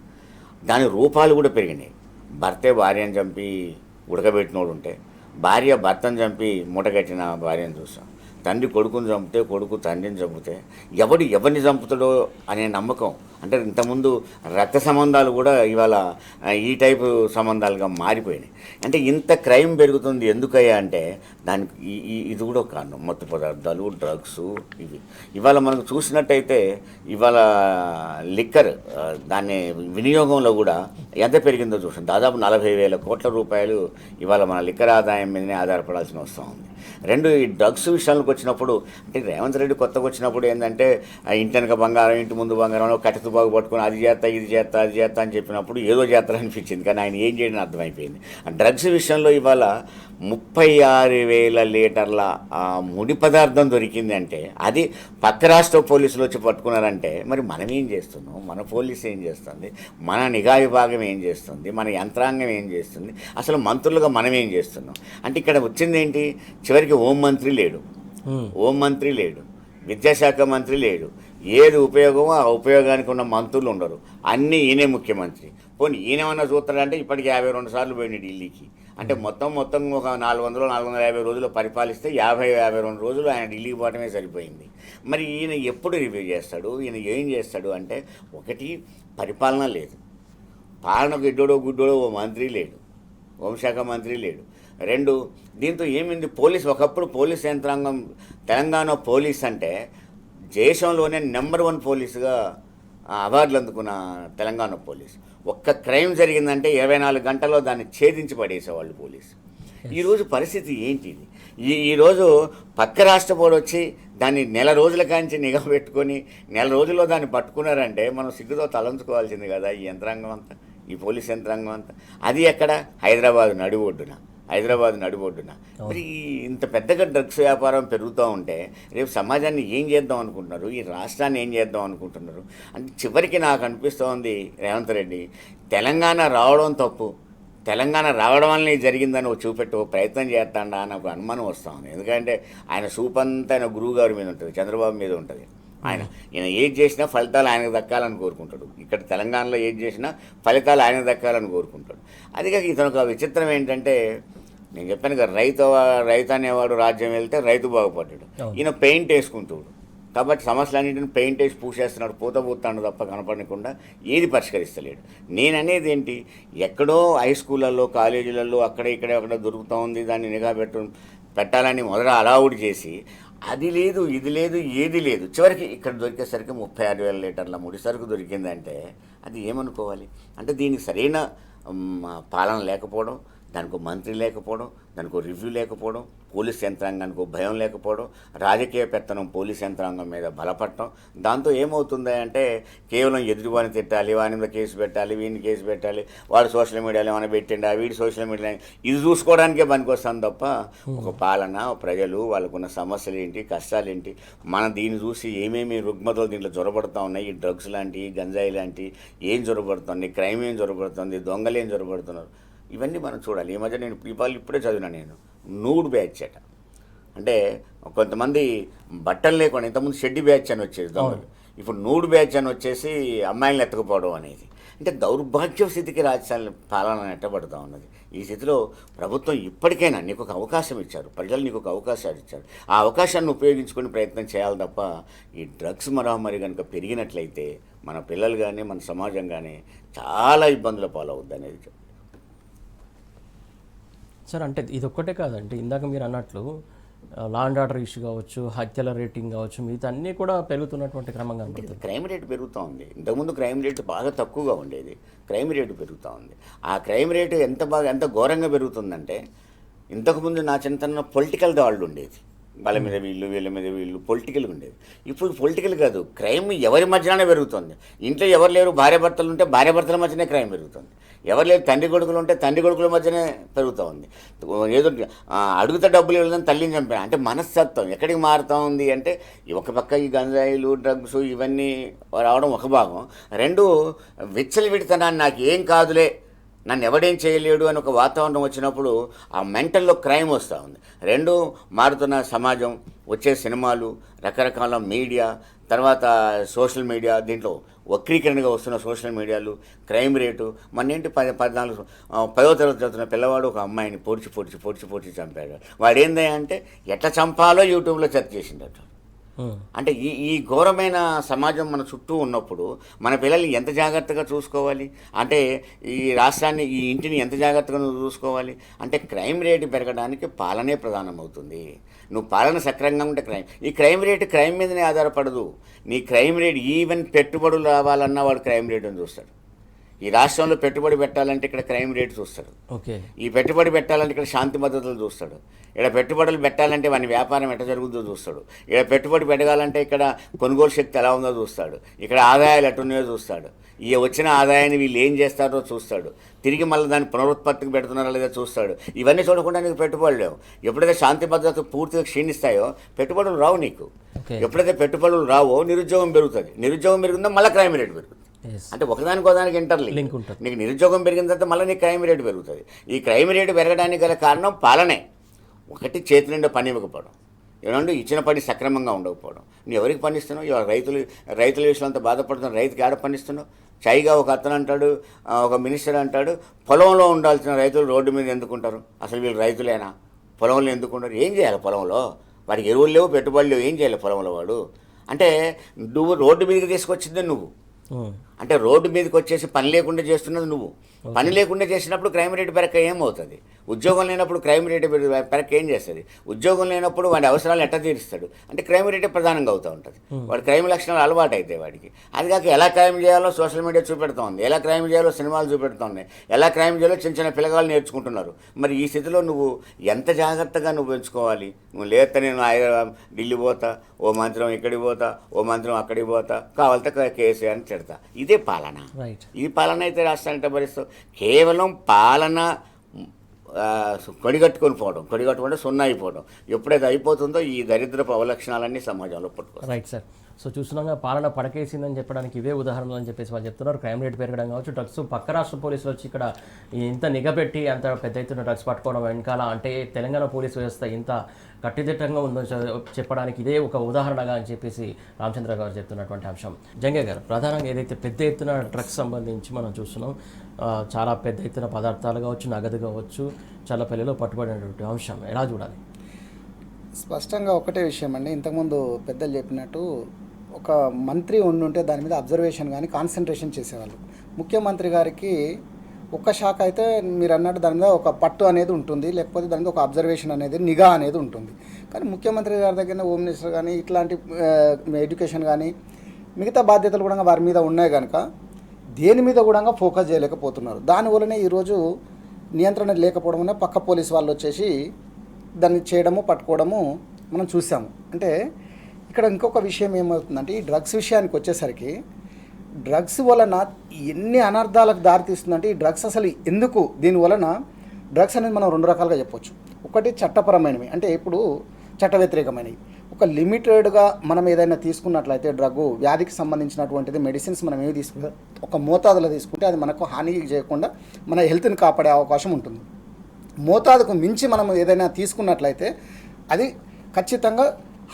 దాని రూపాలు కూడా పెరిగినాయి. భర్తే భార్యను చంపి ఉడకబెట్టినోడు ఉంటే, భార్య భర్తను చంపి మూటగట్టిన భార్యను చూస్తాం. తండ్రి కొడుకుని చంపితే కొడుకు తండ్రిని చంపితే ఎవరిని చంపుతాడో అనే నమ్మకం. అంటే ఇంతకుముందు రక్త సంబంధాలు కూడా ఇవాళ ఈ టైపు సంబంధాలుగా మారిపోయినాయి. అంటే ఇంత క్రైమ్ పెరుగుతుంది ఎందుకయ్యా అంటే దానికి ఇది కూడా ఒక కారణం. మత్తు పదార్థాలు, డ్రగ్స్, ఇవి ఇవాళ మనకు చూసినట్టయితే ఇవాళ లిక్కర్ దాన్ని వినియోగంలో కూడా ఎంత పెరిగిందో చూసాం. దాదాపు 40,000 కోట్ల రూపాయలు ఇవాళ మన లిక్కర్ ఆదాయం మీదనే ఆధారపడాల్సి వస్తూ ఉంది. రెండు, ఈ డ్రగ్స్ విషయానికి వచ్చినప్పుడు అంటే రేవంత్ రెడ్డి కొత్తగా వచ్చినప్పుడు ఏంటంటే ఇంటి వెనక బంగారం, ఇంటి ముందు బంగారంలో కట్టెతు బాగు పట్టుకొని అది చేస్తా ఇది చేస్తా అది చేస్తా అని చెప్పినప్పుడు ఏదో చేస్తారనిపించింది. కానీ ఆయన ఏం చేయడం అర్థమైపోయింది. డ్రగ్స్ విషయంలో ఇవాళ 36,000 లీటర్ల ముడి పదార్థం దొరికింది అంటే అది పక్క రాష్ట్ర పోలీసులు వచ్చి పట్టుకున్నారంటే మరి మనం ఏం చేస్తున్నాం, మన పోలీసు ఏం చేస్తుంది, మన నిఘా విభాగం ఏం చేస్తుంది, మన యంత్రాంగం ఏం చేస్తుంది, అసలు మంత్రులుగా మనం ఏం చేస్తున్నాం అంటే ఇక్కడ వచ్చింది ఏంటి? చివరికి హోంమంత్రి లేడు, విద్యాశాఖ మంత్రి లేడు. ఏది ఉపయోగమో ఆ ఉపయోగానికి ఉన్న మంత్రులు ఉండరు. అన్నీ ఈయనే ముఖ్యమంత్రి. పోనీ ఈయనేమన్నా చూస్తాడంటే ఇప్పటికి 52 సార్లు పోయినాడు ఢిల్లీకి. అంటే మొత్తం ఒక 450 రోజులు పరిపాలిస్తే 52 రోజులు ఆయన ఢిల్లీకి పోవటమే సరిపోయింది. మరి ఈయన ఎప్పుడు రివ్యూ చేస్తాడు? ఈయన ఏం చేస్తాడు అంటే ఒకటి పరిపాలన లేదు, పాలనకు గుడ్డోడో ఓ మంత్రి లేడు, హోంశాఖ మంత్రి లేడు. రెండు, దీంతో ఏమైంది? ఒకప్పుడు పోలీస్ యంత్రాంగం, తెలంగాణ పోలీస్ అంటే దేశంలోనే నెంబర్ 1 పోలీసుగా అవార్డులు అందుకున్న తెలంగాణ పోలీస్. ఒక్క క్రైమ్ జరిగిందంటే 24 గంటల్లో దాన్ని ఛేదించి పడేసేవాళ్ళు పోలీసు. ఈరోజు పరిస్థితి ఏంటి? ఈరోజు పక్క రాష్ట్ర పోడు వచ్చి దాన్ని నెల రోజుల కాంచి నిఘా పెట్టుకొని నెల రోజుల్లో దాన్ని పట్టుకున్నారంటే మనం సిగ్గుతో తలంచుకోవాల్సింది కదా ఈ యంత్రాంగం అంతా, ఈ పోలీస్ యంత్రాంగం అంతా. అది ఎక్కడ? హైదరాబాద్ నడిబొడ్డున. మరి ఇంత పెద్దగా డ్రగ్స్ వ్యాపారం పెరుగుతూ ఉంటే రేపు సమాజాన్ని ఏం చేద్దాం అనుకుంటున్నారు, ఈ రాష్ట్రాన్ని ఏం చేద్దాం అనుకుంటున్నారు అంటే చివరికి నాకు అనిపిస్తోంది రేవంత్ రెడ్డి తెలంగాణ రావడం తప్పు, తెలంగాణ రావడం వల్లనే జరిగిందని చూపెట్టు ప్రయత్నం చేస్తాడా అని ఒక అనుమానం వస్తూ ఉంది. ఎందుకంటే ఆయన సూపంతా ఆయన గురువు గారి మీద ఉంటుంది, చంద్రబాబు మీద ఉంటుంది. ఈయన ఏది చేసినా ఫలితాలు ఆయనకు దక్కాలని కోరుకుంటాడు. ఇక్కడ తెలంగాణలో ఏది చేసినా ఫలితాలు ఆయనకు దక్కాలని కోరుకుంటాడు. అది కాక ఇతను ఒక విచిత్రం ఏంటంటే నేను చెప్పాను కదా, రైతు అనేవాడు రాజ్యం వెళ్తే రైతు బాగుపడ్డాడు. ఈయన పెయింట్ వేసుకుంటాడు కాబట్టి సమస్యలన్నింటిని పెయింట్ వేసి పూసేస్తున్నాడు, పూతాడు తప్ప కనపడకుండా ఏది పరిష్కరిస్తలేడు. నేననేది ఏంటి, ఎక్కడో హై స్కూళ్ళల్లో కాలేజీలలో అక్కడ దొరుకుతూ ఉంది, దాన్ని నిఘా పెట్టాలని మొదట అలౌడ్ చేసి అది లేదు ఇది లేదు ఏది లేదు, చివరికి ఇక్కడ దొరికేసరికి 36,000 లీటర్ల ముడి సరుకు దొరికిందంటే అది ఏమనుకోవాలి? అంటే దీనికి సరైన పాలన లేకపోవడం, దానికి మంత్రి లేకపోవడం, దానికి రివ్యూ లేకపోవడం, పోలీస్ యంత్రాంగానికి భయం లేకపోవడం, రాజకీయ పెత్తనం పోలీస్ యంత్రాంగం మీద బలపడటం. దాంతో ఏమవుతుంది అంటే కేవలం ఎదుటివాడిని తిట్టాలి, వాని మీద కేసు పెట్టాలి, వీడిని కేసు పెట్టాలి, వాడు సోషల్ మీడియాలో ఏమైనా పెట్టిండా, వీడి సోషల్ మీడియా ఇది చూసుకోవడానికే పనికొస్తాను తప్ప ఒక పాలన, ప్రజలు వాళ్ళకున్న సమస్యలు ఏంటి, కష్టాలు ఏంటి, మనం దీన్ని చూసి ఏమేమి రుగ్మతలు దీంట్లో జొరబడుతూ ఉన్నాయి, ఈ డ్రగ్స్ లాంటివి, గంజాయి లాంటివి ఏం జొరబడుతుంది, క్రైమ్ ఏం జొరబడుతుంది, దొంగలు ఏం జొరబడుతున్నారు, ఇవన్నీ మనం చూడాలి. ఈ మధ్య నేను ఇప్పుడే చదివినా, నేను నూడ్ బ్యాచ్ అట. అంటే కొంతమంది బట్టలు లేకుండా ఇంతకుముందు షెడ్డి బ్యాచ్ అని వచ్చేది దొంగలు, ఇప్పుడు నూడ్ బ్యాచ్ అని వచ్చేసి అమ్మాయిలను ఎత్తుకుపోవడం అనేది. అంటే దౌర్భాగ్య స్థితికి రాజధాని పాలన నెట్టబడుతూ ఉన్నది. ఈ స్థితిలో ప్రభుత్వం ఇప్పటికైనా నీకు ఒక అవకాశం ఇచ్చారు, ప్రజలు నీకు ఒక అవకాశాలు ఇచ్చారు, ఆ అవకాశాన్ని ఉపయోగించుకుని ప్రయత్నం చేయాలి తప్ప ఈ డ్రగ్స్ మరొకరి కనుక పెరిగినట్లయితే మన పిల్లలు కానీ మన సమాజం కానీ చాలా ఇబ్బందుల పాలవుద్ది అనేది. సార్ అంటే ఇది ఒక్కటే కాదండి, ఇందాక మీరు అన్నట్లు లా అండ్ ఆర్డర్ ఇష్యూ కావచ్చు, హత్యల రేటింగ్ కావచ్చు, మిగతా అన్నీ కూడా పెరుగుతున్నటువంటి క్రమం కనబడుతుంది. క్రైమ్ రేటు పెరుగుతూ ఉంది. ఇంతకుముందు క్రైమ్ రేటు బాగా తక్కువగా ఉండేది, క్రైమ్ రేటు పెరుగుతూ ఉంది. ఆ క్రైమ్ రేటు ఎంత ఘోరంగా పెరుగుతుందంటే ఇంతకుముందు నా చిన్నతనంలో పొలిటికల్ దాళ్ళు ఉండేది, వాళ్ళ మీద వీళ్ళ మీద వీళ్ళు పొలిటికల్గా ఉండేది. ఇప్పుడు పొలిటికల్ కాదు, క్రైమ్ ఎవరి మధ్యనే పెరుగుతుంది. ఇంట్లో ఎవరు లేరు, భార్యాభర్తలు ఉంటే భార్యాభర్తల మధ్యనే క్రైమ్ పెరుగుతుంది. ఎవరు లేరు, తండ్రి కొడుకులు ఉంటే తండ్రి కొడుకుల మధ్యనే పెరుగుతూ ఉంది. ఏదో అడుగుతా డబ్బులు ఇవ్వలేదని తల్లిని చంపాను అంటే మనస్తత్వం ఎక్కడికి మారుతూ ఉంది అంటే ఒక పక్క ఈ గంజాయిలు, డ్రగ్స్ ఇవన్నీ రావడం ఒక భాగం. రెండు, విచ్చలవిడితనాన్ని నాకు ఏం కాదులే, నన్ను ఎవడేం చేయలేడు అని ఒక వాతావరణం వచ్చినప్పుడు ఆ మెంటల్లో క్రైమ్ వస్తూ ఉంది. రెండు, మారుతున్న సమాజం, వచ్చే సినిమాలు, రకరకాల మీడియా, తర్వాత సోషల్ మీడియా, దీంట్లో వక్రీకరణగా వస్తున్న సోషల్ మీడియాలు, క్రైమ్ రేటు. మొన్నేంటి 10వ తరగతి చదువుతున్న పిల్లవాడు ఒక అమ్మాయిని పొడిచి చంపాడు. వాడు ఏందయ్యా అంటే ఎట్లా చంపాలో యూట్యూబ్లో సెర్చ్ చేసిండట. అంటే ఈ ఘోరమైన సమాజం మన చుట్టూ ఉన్నప్పుడు మన పిల్లల్ని ఎంత జాగ్రత్తగా చూసుకోవాలి, అంటే ఈ రాష్ట్రాన్ని, ఈ ఇంటిని ఎంత జాగ్రత్తగా నువ్వు చూసుకోవాలి అంటే క్రైమ్ రేటు పెరగడానికి పాలనే ప్రధానమవుతుంది. నువ్వు పాలన సక్రమంగా ఉంటే ఈ క్రైమ్ రేటు క్రైమ్ మీదనే ఆధారపడదు. నీ క్రైమ్ రేట్ ఈవెన్ పెట్టుబడులు రావాలన్నా వాడు క్రైమ్ రేటును చూస్తాడు. ఈ రాష్ట్రంలో పెట్టుబడి పెట్టాలంటే ఇక్కడ క్రైమ్ రేటు చూస్తాడు. ఓకే, ఈ పెట్టుబడి పెట్టాలంటే ఇక్కడ శాంతి భద్రతలు చూస్తాడు. ఇక్కడ పెట్టుబడులు పెట్టాలంటే వాని వ్యాపారం ఎట్లా జరుగుతుందో చూస్తాడు. ఇక్కడ పెట్టుబడి పెట్టాలంటే ఇక్కడ కొనుగోలు శక్తి ఎలా ఉందో చూస్తాడు. ఇక్కడ ఆదాయాలు ఎట్టున్నాయో చూస్తాడు. ఈ వచ్చిన ఆదాయాన్ని వీళ్ళు ఏం చేస్తారో చూస్తాడు. తిరిగి మళ్ళీ దాన్ని పునరుత్పత్తికి పెడుతున్నారా లేదా చూస్తాడు. ఇవన్నీ చూడకుండా నీకు పెట్టుబడులు లేవు. ఎప్పుడైతే శాంతి భద్రత పూర్తిగా క్షీణిస్తాయో పెట్టుబడులు రావు నీకు. ఎప్పుడైతే పెట్టుబడులు రావో నిరుద్యోగం పెరుగుతుంది. నిరుద్యోగం పెరుగుతుందో మళ్ళీ క్రైమ్ రేటు పెరుగుతుంది. అంటే ఒకదానికి ఇంటర్లింక్ ఉంటుంది. నీకు నిరుద్యోగం పెరిగిన తర్వాత మళ్ళీ నీకు క్రైమ్ రేటు పెరుగుతుంది. ఈ క్రైమ్ రేటు పెరగడానికి గల కారణం పాలనే. ఒకటి, చేతి నిండా పని ఇవ్వకపోవడం, ఏమంటే ఇచ్చిన పని సక్రమంగా ఉండకపోవడం. నువ్వు ఎవరికి పనిస్తున్నావు? ఇవాళ రైతుల విషయంలో అంత బాధపడుతున్నావు. రైతుకి ఆడ పనిస్తున్నావు? చైగా ఒక అతను అంటాడు, ఒక మినిస్టర్ అంటాడు, పొలంలో ఉండాల్సిన రైతులు రోడ్డు మీద ఎందుకుంటారు? అసలు వీళ్ళు రైతులేనా? పొలంలో ఎందుకుంటారు? ఏం చేయాలి పొలంలో? వాడికి ఎరువులు లేవు, పెట్టుబడులు లేవు, ఏం చేయాలి పొలంలో వాడు? అంటే నువ్వు రోడ్డు మీదకి తీసుకొచ్చిందే నువ్వు. అంటే రోడ్డు మీదకి వచ్చేసి పని లేకుండా చేస్తున్నది నువ్వు. పని లేకుండా చేసినప్పుడు క్రైమ్ రేటు పెరక ఏమవుతుంది? ఉద్యోగం లేనప్పుడు క్రైమ్ రేటు పెరక ఏం చేస్తుంది? ఉద్యోగం లేనప్పుడు వాడి అవసరాలు ఎట్లా తీరుస్తాడు? అంటే క్రైమ్ రేటే ప్రధానంగా అవుతూ ఉంటుంది. వాడి క్రైమ్ లక్షణాలు అలవాటు అవుతాయి వాడికి. అది కాక ఎలా క్రైమ్ చేయాలో సోషల్ మీడియా చూపెడుతూ ఉంది, ఎలా క్రైమ్ చేయాలో సినిమాలు చూపెడుతూ ఉన్నాయి, ఎలా క్రైమ్ చేయాలో చిన్న పిల్లగాళ్ళు నేర్చుకుంటున్నారు. మరి ఈ స్థితిలో నువ్వు ఎంత జాగ్రత్తగా నువ్వు పెంచుకోవాలి? నువ్వు లేత నేను ఢిల్లీ పోతా, ఓ మంత్రం ఇక్కడికి పోతా, ఓ మంత్రం అక్కడికి పోతా, కావాలితే కేసు అని తిడతా. ఇదే పాలన. ఈ పాలన అయితే రాష్ట్రానికి భరిస్తావు. కేవలం పాలన కొడిగట్టుకొని పోవడం, కొడిగట్టుకుంటే సున్నా అయిపోవడం. ఎప్పుడైతే అయిపోతుందో ఈ దరిద్రపు అవలక్షణాలన్నీ సమాజంలో పట్టుకోవాలి. Right sir. సో చూస్తున్నాగా పాలన పడకేసిందని చెప్పడానికి ఇవే ఉదాహరణలు అని చెప్పేసి వాళ్ళు చెప్తున్నారు. క్రైమ్ రేట్ పెరగడం కావచ్చు, డ్రగ్స్ పక్క రాష్ట్ర పోలీసులు వచ్చి ఇక్కడ ఇంత నిఘా పెట్టి అంత పెద్ద ఎత్తున డ్రగ్స్ పట్టుకోవడం వెనకాల అంటే తెలంగాణ పోలీసు వ్యవస్థ ఇంత కట్టుదిట్టంగా ఉందో చెప్పడానికి ఇదే ఒక ఉదాహరణగా అని చెప్పేసి రామచంద్ర గారు చెప్తున్నటువంటి అంశం. జంగే గారు, ప్రధానంగా ఏదైతే పెద్ద ఎత్తున డ్రగ్స్ సంబంధించి మనం చూస్తున్నాం, చాలా పెద్ద ఎత్తున పదార్థాలు కావచ్చు, నగదు కావచ్చు, చల్లపల్లిలో పట్టుబడినటువంటి అంశం ఎలా చూడాలి? స్పష్టంగా ఒకటే విషయం అండి, ఇంతకుముందు పెద్దలు చెప్పినట్టు ఒక మంత్రి ఉండుంటే దాని మీద అబ్జర్వేషన్ కానీ కాన్సన్ట్రేషన్ చేసేవాళ్ళు. ముఖ్యమంత్రి గారికి ఒక్క శాఖ అయితే మీరు అన్నట్టు దాని మీద ఒక పట్టు అనేది ఉంటుంది, లేకపోతే దాని మీద ఒక అబ్జర్వేషన్ అనేది, నిఘా అనేది ఉంటుంది. కానీ ముఖ్యమంత్రి గారి దగ్గర హోమ్ మినిస్టర్ కానీ ఇట్లాంటి ఎడ్యుకేషన్ కానీ మిగతా బాధ్యతలు కూడా వారి మీద ఉన్నాయి కనుక దేని మీద కూడా ఫోకస్ చేయలేకపోతున్నారు. దానివల్లనే ఈరోజు నియంత్రణ లేకపోవడం వల్ల పక్క పోలీసు వాళ్ళు వచ్చేసి దాన్ని చేయడము, పట్టుకోవడము మనం చూసాము. అంటే ఇక్కడ ఇంకొక విషయం ఏమవుతుందంటే, ఈ డ్రగ్స్ విషయానికి వచ్చేసరికి డ్రగ్స్ వలన ఎన్ని అనర్థాలకు దారితీస్తుందంటే, ఈ డ్రగ్స్ అసలు ఎందుకు, దీని వలన డ్రగ్స్ అనేది మనం రెండు రకాలుగా చెప్పొచ్చు. ఒకటి చట్టపరమైనవి, అంటే ఇప్పుడు చట్ట వ్యతిరేకమైనవి. ఒక లిమిటెడ్గా మనం ఏదైనా తీసుకున్నట్లయితే డ్రగ్ వ్యాధికి సంబంధించినటువంటిది మెడిసిన్స్ మనం ఏమి తీసుకుంటే ఒక మోతాదులో తీసుకుంటే అది మనకు హాని చేయకుండా మన హెల్త్ని కాపాడే అవకాశం ఉంటుంది. మోతాదుకు మించి మనం ఏదైనా తీసుకున్నట్లయితే అది ఖచ్చితంగా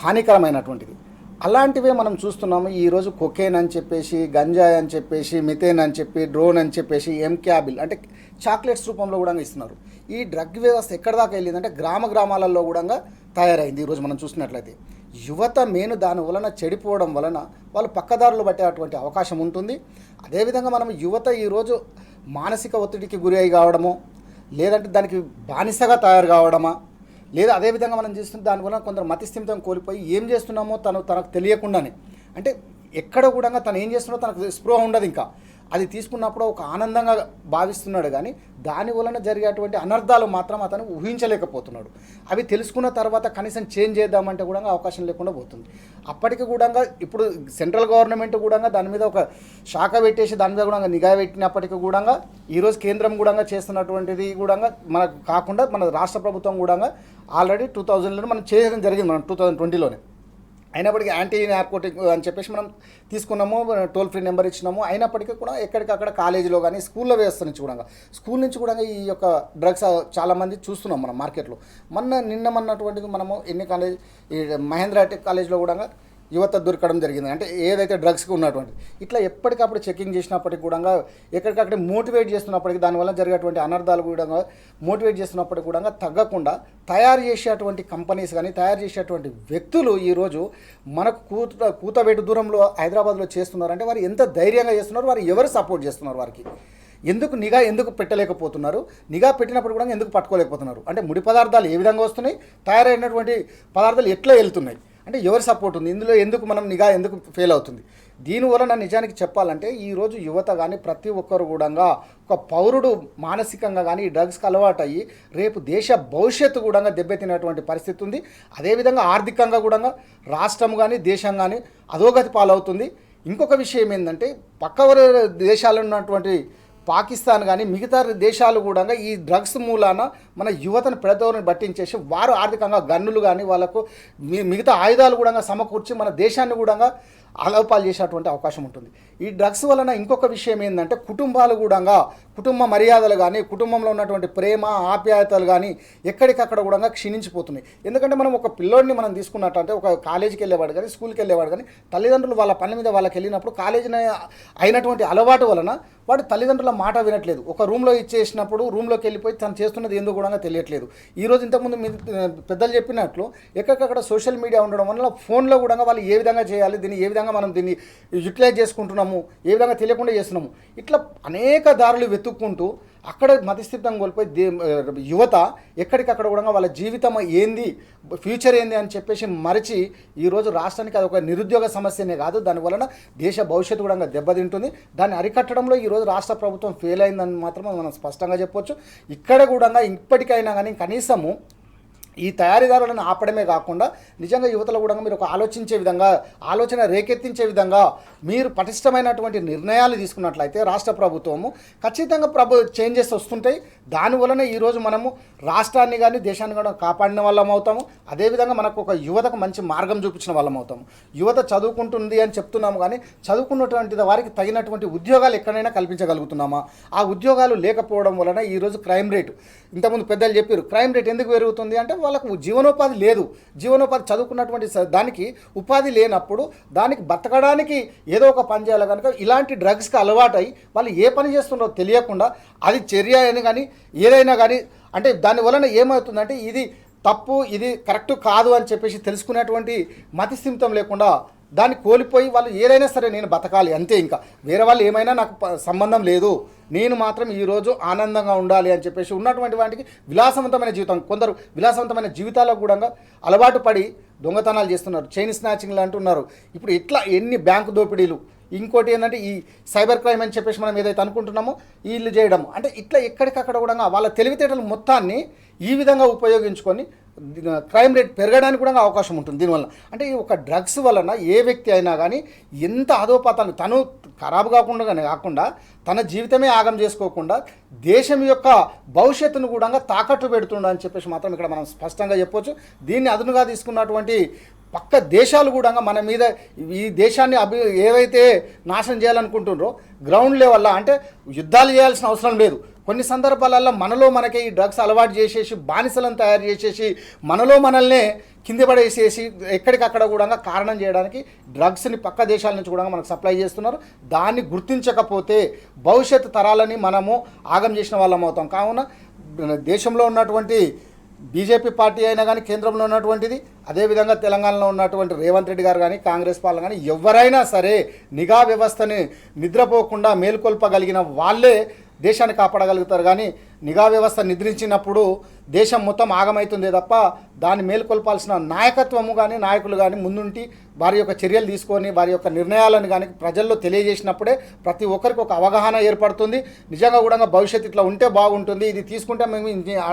హానికరమైనటువంటిది. అలాంటివే మనం చూస్తున్నాము. ఈరోజు కొకేన్ అని చెప్పేసి, గంజాయి అని చెప్పేసి, మిథేన్ అని చెప్పి, డ్రోన్ అని చెప్పేసి, ఎంక్యాబిల్ అంటే చాక్లెట్స్ రూపంలో కూడా ఇస్తున్నారు. ఈ డ్రగ్ వ్యవస్థ ఎక్కడ దాకా వెళ్ళిందంటే గ్రామాలలో కూడా తయారైంది. ఈరోజు మనం చూసినట్లయితే యువత మేను దాని వలన చెడిపోవడం వలన వాళ్ళు పక్కదారులు పట్టేటువంటి అవకాశం ఉంటుంది. అదేవిధంగా మనం యువత ఈరోజు మానసిక ఒత్తిడికి గురి అయి కావడము, లేదంటే దానికి బానిసగా తయారు కావడమా, లేదా అదేవిధంగా మనం చేస్తున్న దానివల్ల కొందరు మతిస్థిమితం కోల్పోయి ఏం చేస్తున్నామో తనకు తెలియకుండానే, అంటే ఎక్కడ కూడా తను ఏం చేస్తున్నాడో తనకు స్పృహ ఉండదు. ఇంకా అది తీసుకున్నప్పుడు ఒక ఆనందంగా భావిస్తున్నాడు, కానీ దాని వలన జరిగేటువంటి అనర్థాలు మాత్రం అతను ఊహించలేకపోతున్నాడు. అవి తెలుసుకున్న తర్వాత కనీసం చేంజ్ చేద్దామంటే కూడా అవకాశం లేకుండా పోతుంది. అప్పటికి కూడా ఇప్పుడు సెంట్రల్ గవర్నమెంట్ కూడా దాని మీద ఒక శాఖ పెట్టేసి దాని మీద కూడా నిఘా పెట్టినప్పటికీ కూడా ఈరోజు కేంద్రం కూడా చేస్తున్నటువంటిది కూడా మనకు కాకుండా మన రాష్ట్ర ప్రభుత్వం కూడా ఆల్రెడీ 2000లో మనం చేయడం జరిగింది, మనం 2020లోనే. అయినప్పటికీ యాంటీ నార్కోటిక్ అని చెప్పేసి మనం తీసుకున్నాము, టోల్ ఫ్రీ నెంబర్ ఇచ్చినాము. అయినప్పటికీ కూడా ఎక్కడికక్కడ కాలేజీలో కానీ స్కూల్లో వ్యవస్థ నుంచి కూడా, స్కూల్ నుంచి కూడా ఈ యొక్క డ్రగ్స్ చాలామంది చూస్తున్నాం మనం మార్కెట్లో. నిన్నమన్నటువంటిది మనము ఎన్ని కాలేజ్, ఈ మహేంద్ర టెక్ కాలేజ్లో కూడా యువత దొరకడం జరిగింది, అంటే ఏదైతే డ్రగ్స్కి ఉన్నటువంటి ఇట్లా ఎప్పటికప్పుడు చెకింగ్ చేసినప్పటికి కూడా ఎక్కడికక్కడ మోటివేట్ చేస్తున్నప్పటికీ దానివల్ల జరిగేటువంటి అనర్థాలు కూడా మోటివేట్ చేస్తున్నప్పటికి కూడా తగ్గకుండా తయారు చేసేటువంటి కంపెనీస్ కానీ తయారు చేసేటువంటి వ్యక్తులు ఈరోజు మనకు కూతవేటు దూరంలో హైదరాబాద్లో చేస్తున్నారంటే వారు ఎంత ధైర్యంగా చేస్తున్నారు, వారు ఎవరు సపోర్ట్ చేస్తున్నారు, వారికి ఎందుకు పెట్టలేకపోతున్నారు, నిఘా పెట్టినప్పుడు కూడా ఎందుకు పట్టుకోలేకపోతున్నారు, అంటే ముడి పదార్థాలు ఏ విధంగా వస్తున్నాయి, తయారైనటువంటి పదార్థాలు ఎట్లా వెళ్తున్నాయి, అంటే ఎవరి సపోర్ట్ ఉంది ఇందులో, ఎందుకు మనం నిఘా ఎందుకు ఫెయిల్ అవుతుంది. దీనివల్ల నిజానికి చెప్పాలంటే ఈరోజు యువత కానీ ప్రతి ఒక్కరు కూడా ఒక పౌరుడు మానసికంగా కానీ ఈ డ్రగ్స్కి అలవాటు అయ్యి రేపు దేశ భవిష్యత్తు కూడా దెబ్బతినేటువంటి పరిస్థితి ఉంది. అదేవిధంగా ఆర్థికంగా కూడా రాష్ట్రం కానీ దేశం కానీ అధోగతి పాలవుతుంది. ఇంకొక విషయం ఏంటంటే పక్క దేశాల్లో ఉన్నటువంటి పాకిస్తాన్ కానీ మిగతా దేశాలు కూడా ఈ డ్రగ్స్ మూలాన మన యువతను పెడతోని పట్టించేసి వారు ఆర్థికంగా గన్నులు కానీ వాళ్ళకు మిగతా ఆయుధాలు కూడా సమకూర్చి మన దేశాన్ని కూడా అలవపాలు చేసేటువంటి అవకాశం ఉంటుంది. ఈ డ్రగ్స్ వలన ఇంకొక విషయం ఏంటంటే కుటుంబాలు కూడా కుటుంబ మర్యాదలు కానీ కుటుంబంలో ఉన్నటువంటి ప్రేమ ఆప్యాయతలు కానీ ఎక్కడికక్కడ కూడా క్షీణించిపోతున్నాయి. ఎందుకంటే మనం ఒక పిల్లోడిని మనం తీసుకున్నట్టంటే ఒక కాలేజీకి వెళ్ళేవాడు కానీ స్కూల్కి వెళ్ళేవాడు కానీ తల్లిదండ్రులు వాళ్ళ పని మీద వాళ్ళకి వెళ్ళినప్పుడు కాలేజీని అయినటువంటి అలవాటు వలన వాడు తల్లిదండ్రుల మాట వినట్లేదు. ఒక రూమ్లో ఇచ్చేసినప్పుడు రూమ్లోకి వెళ్ళిపోయి తను చేస్తున్నది ఎందుకు కూడా తెలియట్లేదు. ఈరోజు ఇంతకుముందు పెద్దలు చెప్పినట్లు ఎక్కడికక్కడ సోషల్ మీడియా ఉండడం వల్ల ఫోన్లో కూడా వాళ్ళు ఏ విధంగా చేయాలి, దీన్ని ఏ విధంగా మనం దీన్ని యూటిలైజ్ చేసుకుంటున్నాము, ఏ విధంగా తెలియకుండా చేస్తున్నాము, ఇట్లా అనేక దారులు వెతుక్కుంటూ అక్కడ మతిస్థితం కోల్పోయి యువత ఎక్కడికక్కడ కూడా వాళ్ళ జీవితం ఏంది, ఫ్యూచర్ ఏంది అని చెప్పేసి మరిచి ఈరోజు రాష్ట్రానికి అదొక నిరుద్యోగ సమస్యనే కాదు, దానివలన దేశ భవిష్యత్తు కూడా దెబ్బతింటుంది. దాన్ని అరికట్టడంలో ఈరోజు రాష్ట్ర ప్రభుత్వం ఫెయిల్ అయిందని మాత్రం మనం స్పష్టంగా చెప్పొచ్చు. ఇక్కడ కూడా ఇప్పటికైనా కానీ కనీసము ఈ తయారీదారులను ఆపడమే కాకుండా నిజంగా యువతలో కూడా మీరు ఒక ఆలోచించే విధంగా ఆలోచన రేకెత్తించే విధంగా మీరు పటిష్టమైనటువంటి నిర్ణయాలు తీసుకున్నట్లయితే రాష్ట్ర ప్రభుత్వము ఖచ్చితంగా చేంజెస్ వస్తుంటాయి. దానివలన ఈరోజు మనము రాష్ట్రాన్ని కానీ దేశాన్ని కూడా కాపాడిన వాళ్ళం అవుతాము. అదేవిధంగా మనకు ఒక యువతకు మంచి మార్గం చూపించిన వాళ్ళం అవుతాము. యువత చదువుకుంటుంది అని చెప్తున్నాము కానీ చదువుకున్నటువంటి వారికి తగినటువంటి ఉద్యోగాలు ఎక్కడైనా కల్పించగలుగుతున్నామా? ఆ ఉద్యోగాలు లేకపోవడం వలన ఈరోజు క్రైమ్ రేటు, ఇంతకుముందు పెద్దలు చెప్పారు, క్రైమ్ రేట్ ఎందుకు పెరుగుతుంది అంటే వాళ్ళకు జీవనోపాధి లేదు. జీవనోపాధి చదువుకున్నటువంటి దానికి ఉపాధి లేనప్పుడు దానికి బతకడానికి ఏదో ఒక పని చేయాలి కనుక ఇలాంటి డ్రగ్స్కి అలవాటై వాళ్ళు ఏ పని చేస్తున్నారో తెలియకుండా అది చర్య అని కానీ ఏదైనా కానీ అంటే దాని వలన ఏమవుతుందంటే ఇది తప్పు ఇది కరెక్ట్ కాదు అని చెప్పేసి తెలుసుకునేటువంటి మతిస్థిమితం లేకుండా దాన్ని కోల్పోయి వాళ్ళు ఏదైనా సరే నేను బతకాలి అంతే, ఇంకా వేరే వాళ్ళు ఏమైనా నాకు సంబంధం లేదు, నేను మాత్రం ఈరోజు ఆనందంగా ఉండాలి అని చెప్పేసి ఉన్నటువంటి వాటికి విలాసవంతమైన జీవితం, కొందరు విలాసవంతమైన జీవితాలకు కూడా అలవాటు పడి దొంగతనాలు చేస్తున్నారు, చైన్ స్నాచింగ్లు అంటున్నారు. ఇప్పుడు ఇట్లా ఎన్ని బ్యాంకు దోపిడీలు, ఇంకోటి ఏంటంటే ఈ సైబర్ క్రైమ్ అని చెప్పేసి మనం ఏదైతే అనుకుంటున్నామో వీళ్ళు చేయడం, అంటే ఇట్లా ఎక్కడికక్కడ కూడా వాళ్ళ తెలివితేటలు మొత్తాన్ని ఈ విధంగా ఉపయోగించుకొని క్రైమ్ రేట్ పెరగడానికి కూడా అవకాశం ఉంటుంది. దీనివల్ల అంటే ఈ ఒక డ్రగ్స్ వలన ఏ వ్యక్తి అయినా కానీ ఎంత అధోపాతాన్ని తను ఖరాబ్ కాకుండా తన జీవితమే ఆగం చేసుకోకుండా దేశం యొక్క భవిష్యత్తును కూడా తాకట్టు పెడుతుండ అని చెప్పేసి మాత్రం ఇక్కడ మనం స్పష్టంగా చెప్పొచ్చు. దీన్ని అదునుగా తీసుకున్నటువంటి పక్క దేశాలు కూడా మన మీద ఈ దేశాన్ని ఏవైతే నాశనం చేయాలనుకుంటున్నారో గ్రౌండ్ లెవెల్లో అంటే యుద్ధాలు చేయాల్సిన అవసరం లేదు. కొన్ని సందర్భాలలో మనకే ఈ డ్రగ్స్ అలవాటు చేసేసి బానిసలను తయారు చేసేసి మనల్నే కింద పడేసేసి ఎక్కడికక్కడ కూడా కారణం చేయడానికి డ్రగ్స్ని పక్క దేశాల నుంచి కూడా మనకు సప్లై చేస్తున్నారు. దాన్ని గుర్తించకపోతే భవిష్యత్తు తరాలని మనము ఆగం చేసిన వాళ్ళం అవుతాం. కావున దేశంలో ఉన్నటువంటి బీజేపీ పార్టీ అయినా కానీ కేంద్రంలో ఉన్నటువంటిది, అదేవిధంగా తెలంగాణలో ఉన్నటువంటి రేవంత్ రెడ్డి గారు కానీ కాంగ్రెస్ పాలన కానీ ఎవరైనా సరే నిఘా వ్యవస్థని నిద్రపోకుండా మేల్కొల్పగలిగిన వాళ్ళే దేశాన్ని కాపాడగలుగుతారు. కానీ నిఘా వ్యవస్థ నిద్రించినప్పుడు దేశం మొత్తం ఆగమవుతుందే తప్ప దాన్ని మేల్కొల్పాల్సిన నాయకత్వము కానీ నాయకులు కానీ ముందుంటి వారి యొక్క చర్యలు తీసుకొని వారి యొక్క నిర్ణయాలను కానీ ప్రజల్లో తెలియజేసినప్పుడే ప్రతి ఒక్కరికి ఒక అవగాహన ఏర్పడుతుంది. నిజంగా కూడా భవిష్యత్తు ఇట్లా ఉంటే బాగుంటుంది, ఇది తీసుకుంటే మేము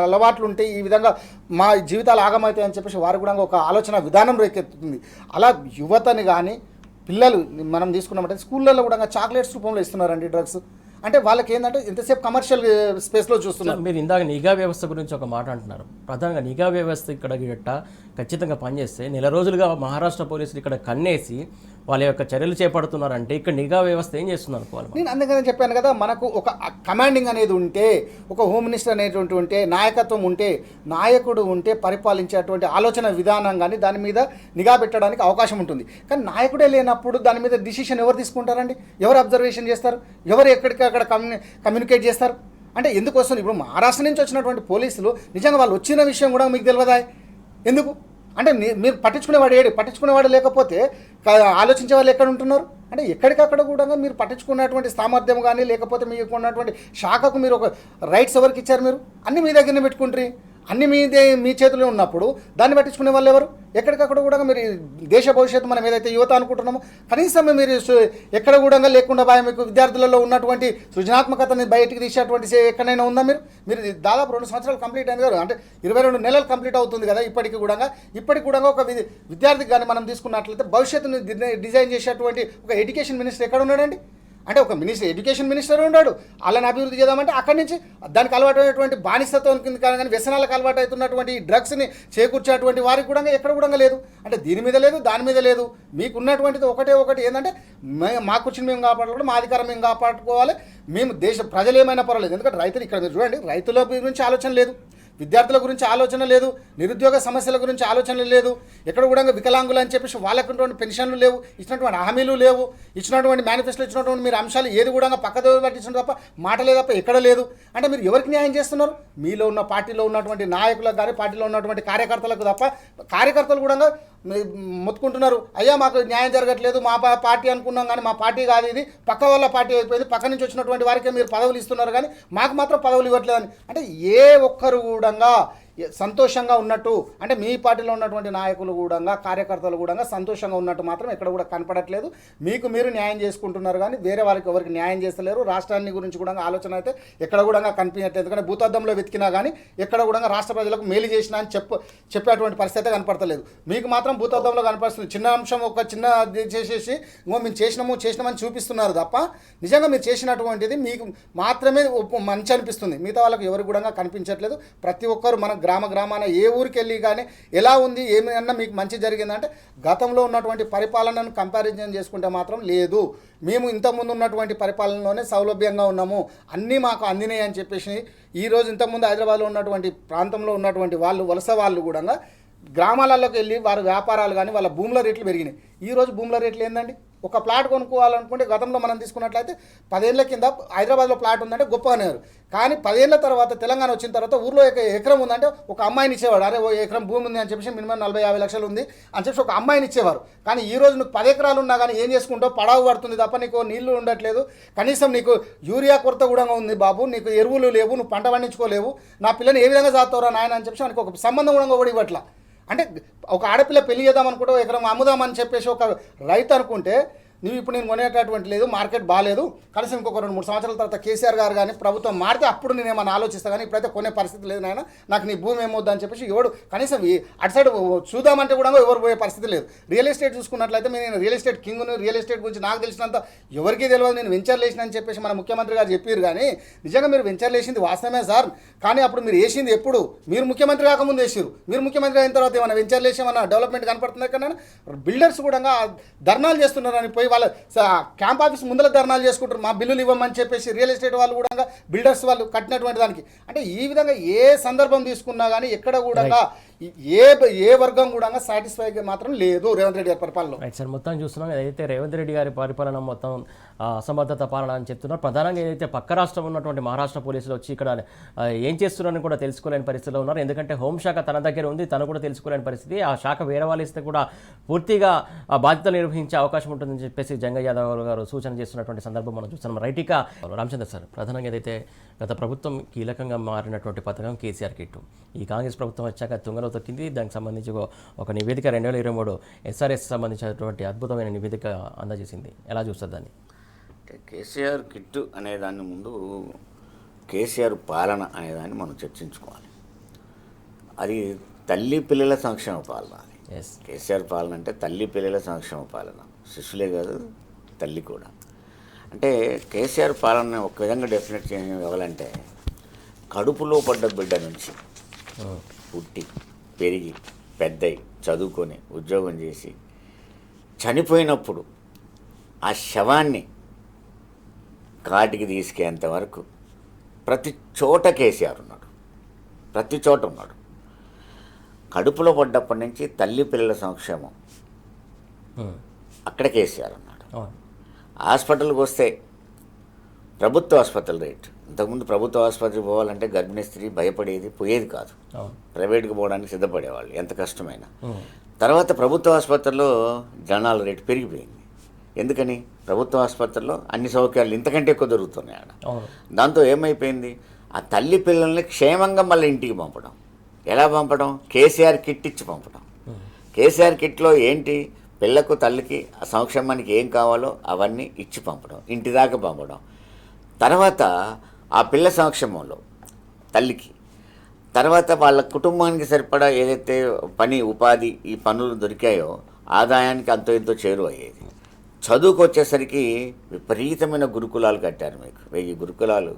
అలవాట్లు ఉంటాయి, ఈ విధంగా మా జీవితాలు ఆగమవుతాయి అని చెప్పేసి వారు కూడా ఒక ఆలోచన విధానం రేకెత్తుతుంది. అలా యువతని కానీ పిల్లలు మనం తీసుకున్నామంటే స్కూళ్ళల్లో కూడా చాక్లెట్స్ రూపంలో ఇస్తున్నారండి డ్రగ్స్. అంటే వాళ్ళకి ఏంటంటే ఎంతసేపు కమర్షియల్ స్పేస్లో చూస్తున్నారు. మీరు ఇందాక నిఘా వ్యవస్థ గురించి ఒక మాట అంటున్నారు. ప్రధానంగా నిఘా వ్యవస్థ ఇక్కడ ఖచ్చితంగా పనిచేస్తే నెల రోజులుగా మహారాష్ట్ర పోలీసులు ఇక్కడ కన్నేసి వాళ్ళ యొక్క చర్యలు చేపడుతున్నారంటే ఇక్కడ నిఘా వ్యవస్థ ఏం చేస్తుంది అనుకోవాలి మనం? నేను అందుకని చెప్పాను కదా, మనకు ఒక కమాండింగ్ అనేది ఉంటే, ఒక హోమ్ మినిస్టర్ అనేటువంటి ఉంటే, నాయకత్వం ఉంటే, నాయకుడు ఉంటే పరిపాలించేటువంటి ఆలోచన విధానం కానీ దాని మీద నిఘా పెట్టడానికి అవకాశం ఉంటుంది. కానీ నాయకుడే లేనప్పుడు దాని మీద డిసిషన్ ఎవరు తీసుకుంటారండి? ఎవరు అబ్జర్వేషన్ చేస్తారు? ఎవరు ఎక్కడికక్కడ కమ్యూనికేట్ చేస్తారు? అంటే ఎందుకు వస్తుంది? ఇప్పుడు మహారాష్ట్ర నుంచి వచ్చినటువంటి పోలీసులు నిజంగా వాళ్ళు వచ్చిన విషయం కూడా మీకు తెలియదా? ఎందుకు అంటే మీరు పట్టించుకునేవాడు లేకపోతే ఆలోచించే వాళ్ళు ఎక్కడ ఉంటున్నారు? అంటే ఎక్కడికక్కడ కూడా మీరు పట్టించుకున్నటువంటి సామర్థ్యం కానీ లేకపోతే మీకు ఉన్నటువంటి శాఖకు మీరు ఒక రైట్స్ ఎవరికి ఇచ్చారు? మీరు అన్నీ మీ దగ్గరనే పెట్టుకుంటారు. అన్నీ మీ చేతిలో ఉన్నప్పుడు దాన్ని పట్టించుకునే వాళ్ళు ఎవరు? ఎక్కడికక్కడ కూడా మీరు దేశ భవిష్యత్తు మనం ఏదైతే యువత అనుకుంటున్నామో కనీసం మీరు ఎక్కడ కూడా లేకుండా మీకు విద్యార్థులలో ఉన్నటువంటి సృజనాత్మకతని బయటికి తీసేటువంటి ఎక్కడైనా ఉందా? మీరు దాదాపు 2 సంవత్సరాలు కంప్లీట్ అయింది కదా, అంటే 22 నెలలు కంప్లీట్ అవుతుంది కదా. ఇప్పటికి కూడా ఒక విద్యార్థికి కానీ మనం తీసుకున్నట్లయితే భవిష్యత్తును డిజైన్ చేసేటువంటి ఒక ఎడ్యుకేషన్ మినిస్టర్ ఎక్కడ ఉన్నాడండి? అంటే ఒక ఎడ్యుకేషన్ మినిస్టర్ ఉన్నాడు, వాళ్ళని అభివృద్ధి చేద్దామంటే అక్కడి నుంచి దానికి అలవాటైనటువంటి బానిసత్వం కింద కానీ వ్యసనాలకు అలవాటు అవుతున్నటువంటి డ్రగ్స్ని చేకూర్చేటువంటి వారికి కూడా ఎక్కడ కూడా లేదు. అంటే దీని మీద లేదు, దాని మీద లేదు. మీకు ఉన్నటువంటిది ఒకటి ఏంటంటే మా కుర్చీని మేము కాపాడుకోవాలి, మా అధికారం మేము కాపాడుకోవాలి, మేము ప్రజలు ఏమైనా పర్వాలేదు. ఎందుకంటే రైతులు ఇక్కడ మీరు చూడండి, రైతుల గురించి ఆలోచన లేదు, విద్యార్థుల గురించి ఆలోచన లేదు, నిరుద్యోగ సమస్యల గురించి ఆలోచన లేదు, ఎక్కడ కూడా వికలాంగులు అని చెప్పేసి వాళ్ళకున్నటువంటి పెన్షన్లు లేవు, ఇచ్చినటువంటి హామీలు లేవు, ఇచ్చినటువంటి మేనిఫెస్టోలో ఇచ్చినటువంటి మీరు అంశాలు ఏది కూడా పక్కదో పట్టించడం తప్ప మాటలే తప్ప ఎక్కడ లేదు. అంటే మీరు ఎవరికి న్యాయం చేస్తున్నారు? మీలో ఉన్న పార్టీలో ఉన్నటువంటి నాయకులకు కానీ పార్టీలో ఉన్నటువంటి కార్యకర్తలకు తప్ప. కార్యకర్తలు కూడా మొత్తుకుంటున్నారు, అయ్యా మాకు న్యాయం జరగట్లేదు, మా పార్టీ అనుకున్నాం కానీ మా పార్టీ కాదు ఇది, పక్క వాళ్ళ పార్టీ అయిపోయింది, పక్క నుంచి వచ్చినటువంటి వారికే మీరు పదవులు ఇస్తున్నారు కానీ మాకు మాత్రం పదవులు ఇవ్వట్లేదని. అంటే ఏ ఒక్కరు కూడా సంతోషంగా ఉన్నట్టు, అంటే మీ పార్టీలో ఉన్నటువంటి నాయకులు కూడా కార్యకర్తలు కూడా సంతోషంగా ఉన్నట్టు మాత్రం ఎక్కడ కూడా కనపడట్లేదు. మీకు మీరు న్యాయం చేసుకుంటున్నారు కానీ వేరే వాళ్ళకి ఎవరికి న్యాయం చేస్తలేరు. రాష్ట్రాన్ని గురించి కూడా ఆలోచన అయితే ఎక్కడ కూడా కనిపించట్లేదు. ఎందుకంటే భూతద్దంలో వెతికినా కానీ ఎక్కడ కూడా రాష్ట్ర ప్రజలకు మేలు చేసినా అని చెప్పేటువంటి పరిస్థితి కనపడతలేదు. మీకు మాత్రం భూతద్దంలో కనపడుతుంది. చిన్న అంశం ఒక చిన్న చేసేసి మేము చేసినామని చూపిస్తున్నారు తప్ప నిజంగా మీరు చేసినటువంటిది మీకు మాత్రమే మంచి అనిపిస్తుంది. మిగతా వాళ్ళకి ఎవరికి కూడా కనిపించట్లేదు. ప్రతి ఒక్కరు మన గ్రామాన ఏ ఊరికి వెళ్ళి కానీ ఎలా ఉంది ఏమైనా మీకు మంచి జరిగిందంటే గతంలో ఉన్నటువంటి పరిపాలనను కంపారిజన్ చేసుకుంటే మాత్రం లేదు, మేము ఇంతకుముందు ఉన్నటువంటి పరిపాలనలోనే సౌలభ్యంగా ఉన్నాము, అన్నీ మాకు అందినాయి అని చెప్పేసి ఈరోజు ఇంతకుముందు హైదరాబాద్లో ఉన్నటువంటి ప్రాంతంలో ఉన్నటువంటి వలస వాళ్ళు కూడా గ్రామాలలోకి వెళ్ళి వారి వ్యాపారాలు కానీ వాళ్ళ భూముల రేట్లు పెరిగినాయి. ఈరోజు భూముల రేట్లు ఏందండి? ఒక ప్లాట్ కొనుక్కోవాలనుకుంటే గతంలో మనం తీసుకున్నట్లయితే 10 ఏళ్ల కింద హైదరాబాద్లో ప్లాట్ ఉందంటే గొప్పగానేవారు. కానీ 10 ఏళ్ల తర్వాత తెలంగాణ వచ్చిన తర్వాత ఊర్లో ఎకరం ఉందంటే ఒక అమ్మాయిని ఇచ్చేవాడు. అరే ఓ ఎకరం భూమి ఉంది అని చెప్పేసి మినిమం 40-50 లక్షలు ఉంది అని చెప్పి ఒక అమ్మాయిని ఇచ్చేవారు. కానీ ఈ రోజు నువ్వు 10 ఎకరాలు ఉన్నా కానీ ఏం చేసుకుంటావు? పడవ పడుతుంది తప్ప నీకు నీళ్లు ఉండట్లేదు. కనీసం నీకు యూరియా కొరత కూడా ఉంది బాబు, నీకు ఎరువులు లేవు, నువ్వు పంట పండించుకోలేవు, నా పిల్లని ఏ విధంగా సాగుతావురా నాయన అని చెప్పేసి మనకు ఒక సంబంధం కూడా ఒకటి ఇవ్వట్లా. అంటే ఒక ఆడపిల్ల పెళ్లి చేద్దాం అనుకుంటే ఎకరం అమ్ముదామని చెప్పేసి ఒక రైతు అనుకుంటే నువ్వు ఇప్పుడు నేను కొనేటటువంటి లేదు, మార్కెట్ బాగాలేదు, కనీసం ఇంకొక 2-3 సంవత్సరాల తర్వాత కేసీఆర్ గారు కానీ ప్రభుత్వం మారితే అప్పుడు నేను ఏమైనా ఆలోచిస్తాను, కానీ ఇప్పుడైతే కొనే పరిస్థితి లేదు నాయన, నాకు నీ భూమి ఏమవుద్దు అని చెప్పేసి ఎవడు కనీసం అటు సైడ్ చూద్దామంటే కూడా ఎవరు పోయే పరిస్థితి లేదు. రియల్ ఎస్టేట్ చూసుకున్నట్లయితే నేను రియల్ ఎస్టేట్ కింగ్ను, రియల్ ఎస్టేట్ గురించి నాకు తెలిసినంత ఎవరికీ తెలియదు. నేను వెంచర్లు వేసిన అని చెప్పేసి మన ముఖ్యమంత్రి గారు చెప్పారు. కానీ నిజంగా మీరు వెంచర్లు వేసింది వాస్తవమే సార్, కానీ అప్పుడు మీరు వేసింది ఎప్పుడు? మీరు ముఖ్యమంత్రి కాకముందు వేసారు. మీరు ముఖ్యమంత్రి అయిన తర్వాత ఏమైనా వెంచర్లు వేసేమన్నా డెవలప్మెంట్ కనపడుతుంది కన్నా? బిల్డర్స్ కూడా ధర్నాలు చేస్తున్నారని పోయి వాళ్ళ క్యాంప్ ఆఫీస్ ముందర ధర్నాలు చేసుకుంటారు, మా బిల్లులు ఇవ్వమని చెప్పేసి. రియల్ ఎస్టేట్ వాళ్ళు కూడా బిల్డర్స్ వాళ్ళు కట్టినటువంటి దానికి. అంటే ఈ విధంగా ఏ సందర్భం తీసుకున్నా కానీ ఎక్కడ కూడా ఏ వర్గం కూడా సాటిస్ఫైగా మాత్రం లేదు రేవంత్ రెడ్డి గారి పరిపాలన. రైట్ సార్, మొత్తం చూస్తున్నాం ఏదైతే రేవంత్ రెడ్డి గారి పరిపాలన మొత్తం అసమర్థత పాలన అని చెప్తున్నారు. ప్రధానంగా ఏదైతే పక్క రాష్ట్రం ఉన్నటువంటి మహారాష్ట్ర పోలీసులు వచ్చి ఇక్కడ ఏం చేస్తున్నారని కూడా తెలుసుకోలేని పరిస్థితిలో ఉన్నారు. ఎందుకంటే హోంశాఖ తన దగ్గర ఉంది, తను కూడా తెలుసుకోలేని పరిస్థితి. ఆ శాఖ వేరే వాళ్ళు ఇస్తే కూడా పూర్తిగా బాధ్యతలు నిర్వహించే అవకాశం ఉంటుందని చెప్పేసి జంగయ్య యాదవ్ గారు సూచన చేస్తున్నటువంటి సందర్భం మనం చూస్తున్నాం. రైట్, ఇక రామచంద్ర సార్, ప్రధానంగా ఏదైతే గత ప్రభుత్వం కీలకంగా మారినటువంటి పథకం కేసీఆర్ కిట్టు, ఈ కాంగ్రెస్ ప్రభుత్వం వచ్చాక తుంగలో తొక్కింది. దానికి సంబంధించి ఒక నివేదిక 2023 SRS సంబంధించినటువంటి అద్భుతమైన నివేదిక అందజేసింది. ఎలా చూస్తారు దాన్ని? కేసీఆర్ కిట్టు అనేదాన్ని ముందు కేసీఆర్ పాలన అనేదాన్ని మనం చర్చించుకోవాలి. అది తల్లి పిల్లల సంక్షేమ పాలన. అది కేసీఆర్ పాలన అంటే తల్లి పిల్లల సంక్షేమ పాలన, శిశులే కాదు తల్లి కూడా. అంటే కేసీఆర్ పాలన ఒక విధంగా డెఫినెట్ ఇవ్వాలంటే కడుపులో పడ్డ బిడ్డ నుంచి పుట్టి పెరిగి పెద్దయి చదువుకొని ఉద్యోగం చేసి చనిపోయినప్పుడు ఆ శవాన్ని కాటికి తీసుకెంత వరకు ప్రతి చోట కేసీఆర్ ఉన్నాడు, ప్రతి చోట ఉన్నాడు. కడుపులో పడ్డప్పటి నుంచి తల్లి పిల్లల సంక్షేమం అక్కడ కేసీఆర్ ఉన్నాడు. హాస్పిటల్కి వస్తే ప్రభుత్వ ఆసుపత్రుల రేట్, ఇంతకుముందు ప్రభుత్వ ఆసుపత్రికి పోవాలంటే గర్భిణీ స్త్రీ భయపడేది, పోయేది కాదు, ప్రైవేట్కి పోవడానికి సిద్ధపడేవాళ్ళు ఎంత కష్టమైనా. తర్వాత ప్రభుత్వ ఆసుపత్రిలో జనాల రేటు పెరిగిపోయింది. ఎందుకని? ప్రభుత్వ ఆసుపత్రిలో అన్ని సౌకర్యాలు ఇంతకంటే ఎక్కువ దొరుకుతున్నాయి ఆడ. దాంతో ఏమైపోయింది, ఆ తల్లి పిల్లల్ని క్షేమంగా మళ్ళీ ఇంటికి పంపడం. ఎలా పంపడం? కేసీఆర్ కిట్ ఇచ్చి పంపడం. కేసీఆర్ కిట్లో ఏంటి, పిల్లకు తల్లికి ఆ సంక్షేమానికి ఏం కావాలో అవన్నీ ఇచ్చి పంపడం, ఇంటి దాకా పంపడం. తర్వాత ఆ పిల్ల సంక్షేమంలో తల్లికి, తర్వాత వాళ్ళ కుటుంబానికి సరిపడా ఏదైతే పని ఉపాధి ఈ పనులు దొరికాయో ఆదాయానికి అంతో ఇంతో చేరువ అయ్యేది. చదువుకు వచ్చేసరికి విపరీతమైన గురుకులాలు కట్టారు. మీకు 1000 గురుకులాలు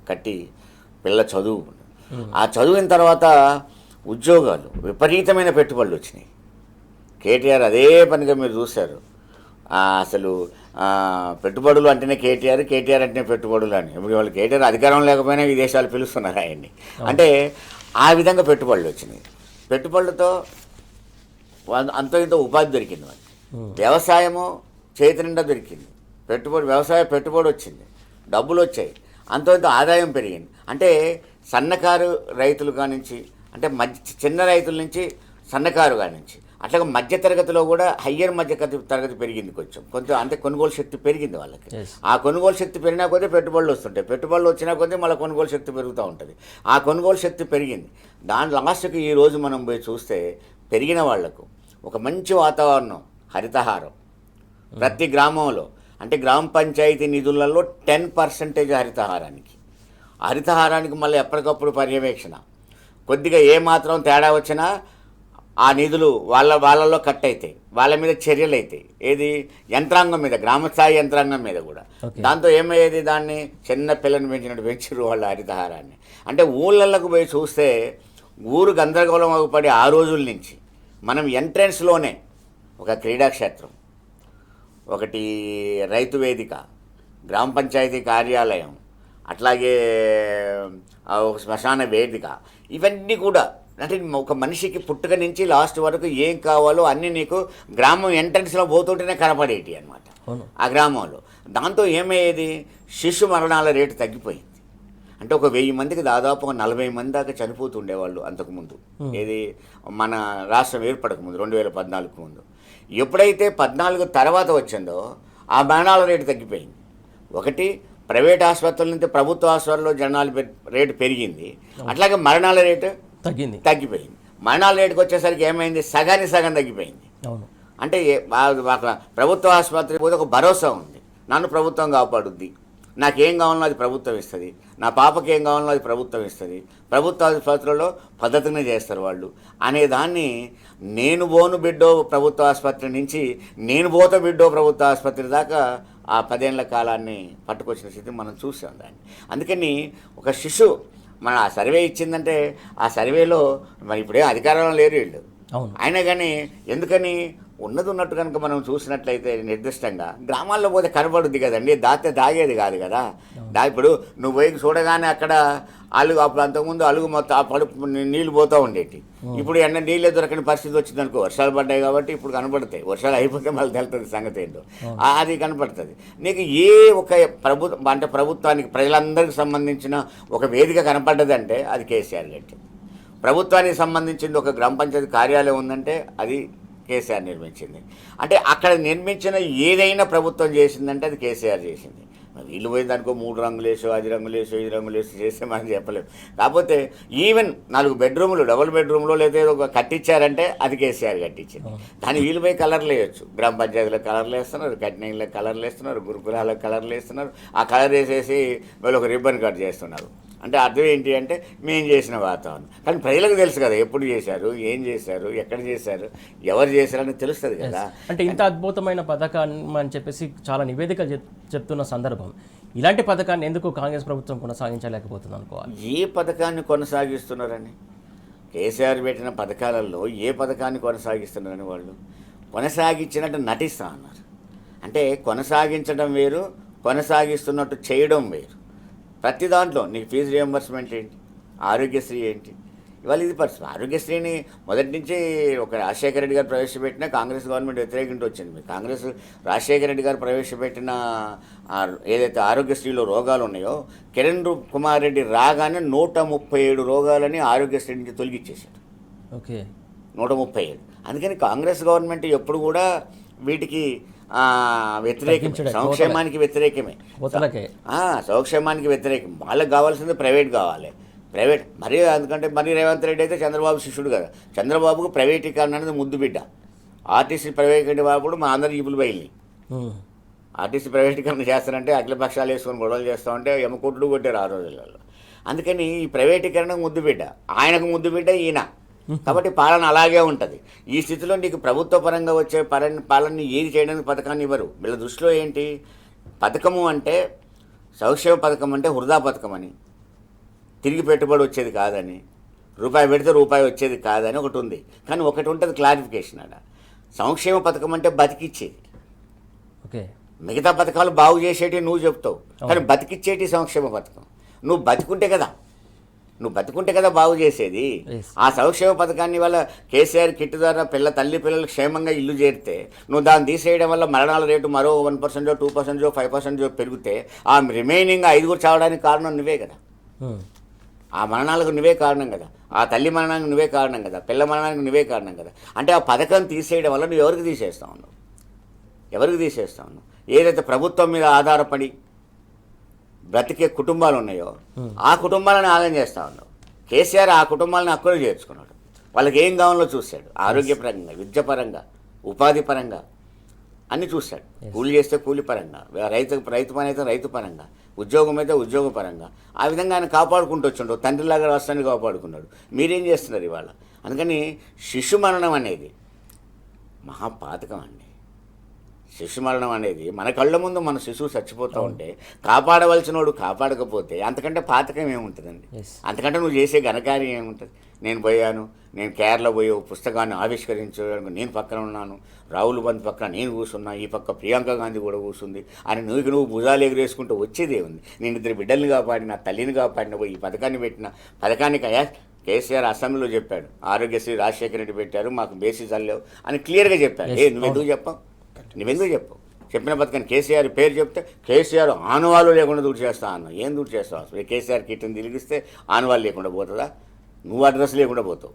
కట్టి పిల్ల చదువు, ఆ చదివిన తర్వాత ఉద్యోగాలు, విపరీతమైన పెట్టుబడులు వచ్చినాయి. కేటీఆర్ అదే పనిగా మీరు చూశారు. అసలు పెట్టుబడులు అంటేనే కేటీఆర్ అంటేనే పెట్టుబడులు అని. ఇప్పుడు వాళ్ళు కేటీఆర్ అధికారం లేకపోయినా విదేశాలు పిలుస్తున్నారు ఆయన్ని. అంటే ఆ విధంగా పెట్టుబడులు వచ్చినాయి. పెట్టుబడులతో అంతో ఇంతో ఉపాధి దొరికింది మనకి. వ్యవసాయము చేతి నిండా దొరికింది. వ్యవసాయ పెట్టుబడి వచ్చింది, డబ్బులు వచ్చాయి, అంతో ఇంతో ఆదాయం పెరిగింది. అంటే సన్నకారు రైతులు కానించి, అంటే చిన్న రైతుల నుంచి సన్నకారు కానించి, అట్లాగే మధ్య తరగతిలో కూడా హయ్యర్ మధ్య తరగతి పెరిగింది కొంచెం అంటే కొనుగోలు శక్తి పెరిగింది వాళ్ళకి. ఆ కొనుగోలు శక్తి పెరిగినా కొద్దీ పెట్టుబడులు వస్తుంటాయి, పెట్టుబడులు వచ్చినా కొద్దీ మళ్ళీ కొనుగోలు శక్తి పెరుగుతూ ఉంటుంది. ఆ కొనుగోలు శక్తి పెరిగింది. దాని లాస్ట్కి ఈరోజు మనం పోయి చూస్తే పెరిగిన వాళ్లకు ఒక మంచి వాతావరణం, హరితహారం ప్రతి గ్రామంలో, అంటే గ్రామ పంచాయతీ నిధులలో 10% హరితహారానికి మళ్ళీ ఎప్పటికప్పుడు పర్యవేక్షణ. కొద్దిగా ఏమాత్రం తేడా వచ్చినా ఆ నిధులు వాళ్ళలో కట్ అవుతాయి, వాళ్ళ మీద చర్యలు అవుతాయి. ఏది? యంత్రాంగం మీద, గ్రామస్థాయి యంత్రాంగం మీద కూడా. దాంతో ఏమయ్యేది, దాన్ని చిన్న పిల్లని పెంచినట్టు పెంచారు వాళ్ళ హరితహారాన్ని. అంటే ఊళ్ళకు పోయి చూస్తే ఊరు గందరగోళం పడి ఆ రోజుల నుంచి మనం ఎంట్రెన్స్లోనే ఒక క్రీడాక్షేత్రం, ఒకటి రైతు వేదిక, గ్రామ పంచాయతీ కార్యాలయం, అట్లాగే ఒక శ్మశాన వేదిక, ఇవన్నీ కూడా అంటే ఒక మనిషికి పుట్టుక నుంచి లాస్ట్ వరకు ఏం కావాలో అన్నీ నీకు గ్రామం ఎంట్రన్స్లో పోతుంటేనే కనపడేటి అనమాట ఆ గ్రామంలో. దాంతో ఏమయ్యేది, శిశు మరణాల రేటు తగ్గిపోయింది. అంటే ఒక 1000 మందికి దాదాపు 40 మంది దాకా చనిపోతుండేవాళ్ళు అంతకుముందు. ఏది? మన రాష్ట్రం ఏర్పడకముందు 2014 ముందు. ఎప్పుడైతే 14 తర్వాత వచ్చిందో ఆ మరణాల రేటు తగ్గిపోయింది. ఒకటి, ప్రైవేట్ ఆసుపత్రుల నుంచి ప్రభుత్వ ఆసుపత్రుల్లో జనాల రేటు పెరిగింది, అట్లాగే మరణాల రేటు తగ్గిపోయింది. మరణాల రేటుకి వచ్చేసరికి ఏమైంది, సగం తగ్గిపోయింది. అంటే ప్రభుత్వ ఆసుపత్రికి పోతే ఒక భరోసా ఉంది, నన్ను ప్రభుత్వం కాపాడుద్ది, నాకేం కావాలో అది ప్రభుత్వం ఇస్తుంది, నా పాపకి ఏం కావాలో అది ప్రభుత్వం ఇస్తుంది, ప్రభుత్వ ఆసుపత్రుల్లో పద్ధతినే చేస్తారు వాళ్ళు అనేదాన్ని. నేను పోను బిడ్డో ప్రభుత్వ ఆసుపత్రి నుంచి నేను పోతా బిడ్డో ప్రభుత్వ ఆసుపత్రి దాకా ఆ 10 ఏళ్ల కాలాన్ని పట్టుకొచ్చిన స్థితి మనం చూసాం దాన్ని. అందుకని ఒక శిశువు మన ఆ సర్వే ఇచ్చిందంటే ఆ సర్వేలో మరి ఇప్పుడే అధికారంలో లేరు వీళ్ళు, అయినా కానీ ఎందుకని ఉన్నది ఉన్నట్టు కనుక మనం చూసినట్లయితే నిర్దిష్టంగా గ్రామాల్లో పోతే కనబడుద్ది కదండి, దాగేది కాదు కదా. ఇప్పుడు నువ్వు పోయి చూడగానే అక్కడ అలుగు, అప్పుడు అంతకుముందు అలుగు మొత్తం ఆ పడుపు నీళ్ళు పోతూ ఉండేటి, ఇప్పుడు నీళ్ళే దొరకని పరిస్థితి వచ్చిందనుకో, వర్షాలు పడ్డాయి కాబట్టి ఇప్పుడు కనపడతాయి, వర్షాలు అయిపోతే మళ్ళీ తెలుస్తుంది సంగతి ఏంటో, అది కనపడుతుంది నీకు. ఏ ఒక అంటే ప్రభుత్వానికి ప్రజలందరికీ సంబంధించిన ఒక వేదిక కనపడ్డదంటే అది కేసీఆర్ కట్టింది. ప్రభుత్వానికి సంబంధించింది ఒక గ్రామ పంచాయతీ కార్యాలయం ఉందంటే అది కేసీఆర్ నిర్మించింది. అంటే అక్కడ నిర్మించిన ఏదైనా ప్రభుత్వం చేసిందంటే అది కేసీఆర్ చేసింది. వీళ్ళు పోయిన దానికో 3 రంగులు వేసో, 5 రంగులు వేసో, 5 రంగులు వేసి చేస్తే మనం చెప్పలేము. కాకపోతే ఈవెన్ 4 బెడ్రూములు, డబుల్ బెడ్రూమ్లో లేదా ఒక కట్టించారంటే అది కేసీఆర్ కట్టించింది. దాని వీళ్ళు పోయి కలర్లు వేయచ్చు, గ్రామ పంచాయతీలో కలర్లు వేస్తున్నారు, కట్టినీళ్ళకి కలర్లు వేస్తున్నారు, గురుకులాలకు కలర్లు వేస్తున్నారు. ఆ కలర్ వేసేసి వీళ్ళు ఒక రిబ్బన్ కట్ చేస్తున్నారు. అంటే అర్థం ఏంటి అంటే మేము చేసిన వాతావరణం. కానీ ప్రజలకు తెలుసు కదా ఎప్పుడు చేశారు, ఏం చేశారు, ఎక్కడ చేశారు, ఎవరు చేశారని తెలుస్తుంది కదా. అంటే ఇంత అద్భుతమైన పథకాన్ని అని చెప్పేసి చాలా నివేదికలు చెప్తున్న సందర్భం, ఇలాంటి పథకాన్ని ఎందుకు కాంగ్రెస్ ప్రభుత్వం కొనసాగించలేకపోతుంది అనుకోవాలి? ఏ పథకాన్ని కొనసాగిస్తున్నారని, కేసీఆర్ పెట్టిన పథకాలలో ఏ పథకాన్ని కొనసాగిస్తున్నారని వాళ్ళు కొనసాగించినట్టు నటిస్తా అన్నారు. అంటే కొనసాగించడం వేరు, కొనసాగిస్తున్నట్టు చేయడం వేరు. ప్రతి దాంట్లో నీకు ఫీజు రియంబర్స్మెంట్ ఏంటి, ఆరోగ్యశ్రీ ఏంటి, ఇవాళ ఇది పరిస్థితి. ఆరోగ్యశ్రీని మొదటి నుంచి ఒక రాజశేఖర రెడ్డి గారు ప్రవేశపెట్టిన కాంగ్రెస్ గవర్నమెంట్ వ్యతిరేకించి వచ్చింది. కాంగ్రెస్ రాజశేఖర రెడ్డి గారు ప్రవేశపెట్టిన ఏదైతే ఆరోగ్యశ్రీలో రోగాలు ఉన్నాయో, కిరణ్ కుమార్ రెడ్డి రాగానే 137 రోగాలని ఆరోగ్యశ్రీ నుంచి తొలగించేశాడు. ఓకే, 137. అందుకని కాంగ్రెస్ గవర్నమెంట్ ఎప్పుడు కూడా వీటికి వ్యతిరేకమే, సంక్షేమానికి వ్యతిరేకమే, సంక్షేమానికి వ్యతిరేకం. వాళ్ళకి కావాల్సింది ప్రైవేట్ కావాలి, ప్రైవేట్. మరి ఎందుకంటే మరి రేవంత్ రెడ్డి అయితే చంద్రబాబు శిష్యుడు కదా. చంద్రబాబుకు ప్రైవేటీకరణ అనేది ముద్దు బిడ్డ. ఆర్టీసీ ప్రైవేటీకరణ మా అందరి జీపులు బయలుని ఆర్టీసీ ప్రైవేటీకరణ చేస్తారంటే అఖిల పక్షాలు వేసుకొని గొడవలు చేస్తామంటే ఎమ్మకొట్లు కొట్టారు ఆ రోజులలో. అందుకని ఈ ప్రైవేటీకరణకు ముద్దు బిడ్డ, ఆయనకు ముద్దు బిడ్డ ఈయన. కాబట్టి పాలన అలాగే ఉంటుంది. ఈ స్థితిలో నీకు ప్రభుత్వ పరంగా వచ్చే పాలనని ఏది చేయడానికి పథకాన్ని ఇవ్వరు. వీళ్ళ దృష్టిలో ఏంటి, పథకము అంటే సంక్షేమ పథకం అంటే వృధా పథకం అని, తిరిగి పెట్టుబడి వచ్చేది కాదని, రూపాయి పెడితే రూపాయి వచ్చేది కాదని ఒకటి ఉంది. కానీ ఒకటి ఉంటుంది క్లారిఫికేషన్ అక్కడ, సంక్షేమ పథకం అంటే బతికిచ్చేది. ఓకే, మిగతా పథకాలు బాగు చేసేటి నువ్వు చెప్తావు, కానీ బతికిచ్చేటి సంక్షేమ పథకం. నువ్వు బతుకుంటే కదా బాగు చేసేది. ఆ సంక్షేమ పథకాన్ని వల్ల కేసీఆర్ కిట్ ద్వారా తల్లి పిల్లలు క్షేమంగా ఇల్లు చేరితే నువ్వు దాన్ని తీసేయడం వల్ల మరణాల రేటు మరో 1%, 2%, 5% పెరిగితే ఆ రిమైనింగ్ 5 చావడానికి కారణం నువ్వే కదా. ఆ మరణాలకు నువ్వే కారణం కదా, ఆ తల్లి మరణానికి నువ్వే కారణం కదా, పిల్ల మరణానికి నువ్వే కారణం కదా. అంటే ఆ పథకం తీసేయడం వల్ల నువ్వు ఎవరికి తీసేస్తా ఉన్నావు? ఏదైతే ప్రభుత్వం మీద ఆధారపడి బ్రతికే కుటుంబాలు ఉన్నాయో ఆ కుటుంబాలను ఆగం చేస్తూ ఉన్నావు. కేసీఆర్ ఆ కుటుంబాలను అక్కులు చేర్చుకున్నాడు. వాళ్ళకి ఏం కావాలో చూశాడు. ఆరోగ్యపరంగా, విద్యపరంగా, ఉపాధి పరంగా అన్నీ చూశాడు. కూలి చేస్తే కూలి పరంగా, రైతు పని అయితే రైతు పరంగా, ఉద్యోగం అయితే ఉద్యోగ పరంగా. ఆ విధంగా ఆయన కాపాడుకుంటూ వచ్చిండు. తండ్రిలాగా రాష్ట్రాన్ని కాపాడుకున్నాడు. మీరేం చేస్తున్నారు ఇవాళ? అందుకని శిశు మరణం అనేది మహాపాతకం అండి. శిశు మరణం అనేది మన కళ్ళ ముందు మన శిశువు చచ్చిపోతూ ఉంటే కాపాడవలసినోడు కాపాడకపోతే అంతకంటే పాతకం ఏముంటుందండి? అంతకంటే నువ్వు చేసే ఘనకార్యం ఏముంటుంది? నేను కేరళ పోయి పుస్తకాన్ని ఆవిష్కరించడానికి నేను పక్కన ఉన్నాను, రాహుల్ గాంధీ పక్కన నేను కూర్చున్నా, ఈ పక్క ప్రియాంక గాంధీ కూడా కూర్చుంది అని నువ్వు భుజాలు ఎగురేసుకుంటూ వచ్చేదే ఉంది. నేను 2 బిడ్డల్ని కాపాడిన, తల్లిని కాపాడిన, పోయి ఈ పథకాన్ని పెట్టిన, పథకానికి కేసీఆర్ అసెంబ్లీలో చెప్పాడు, ఆరోగ్యశ్రీ రాజశేఖర రెడ్డి పెట్టారు, మాకు బేసిస్ అల్లేవు అని క్లియర్గా చెప్పాడు. నువ్వెందుకు చెప్పావు? చెప్పిన పథకాన్ని కేసీఆర్ పేరు చెప్తే కేసీఆర్ ఆనవాళ్ళు లేకుండా దూరు చేస్తా అన్నావు. ఏం దూరు చేస్తావు అసలు? కేసీఆర్ కిట్ని తిరిగిస్తే ఆనవాళ్ళు లేకుండా పోతుందా? నువ్వు అడ్రస్ లేకుండా పోతావు.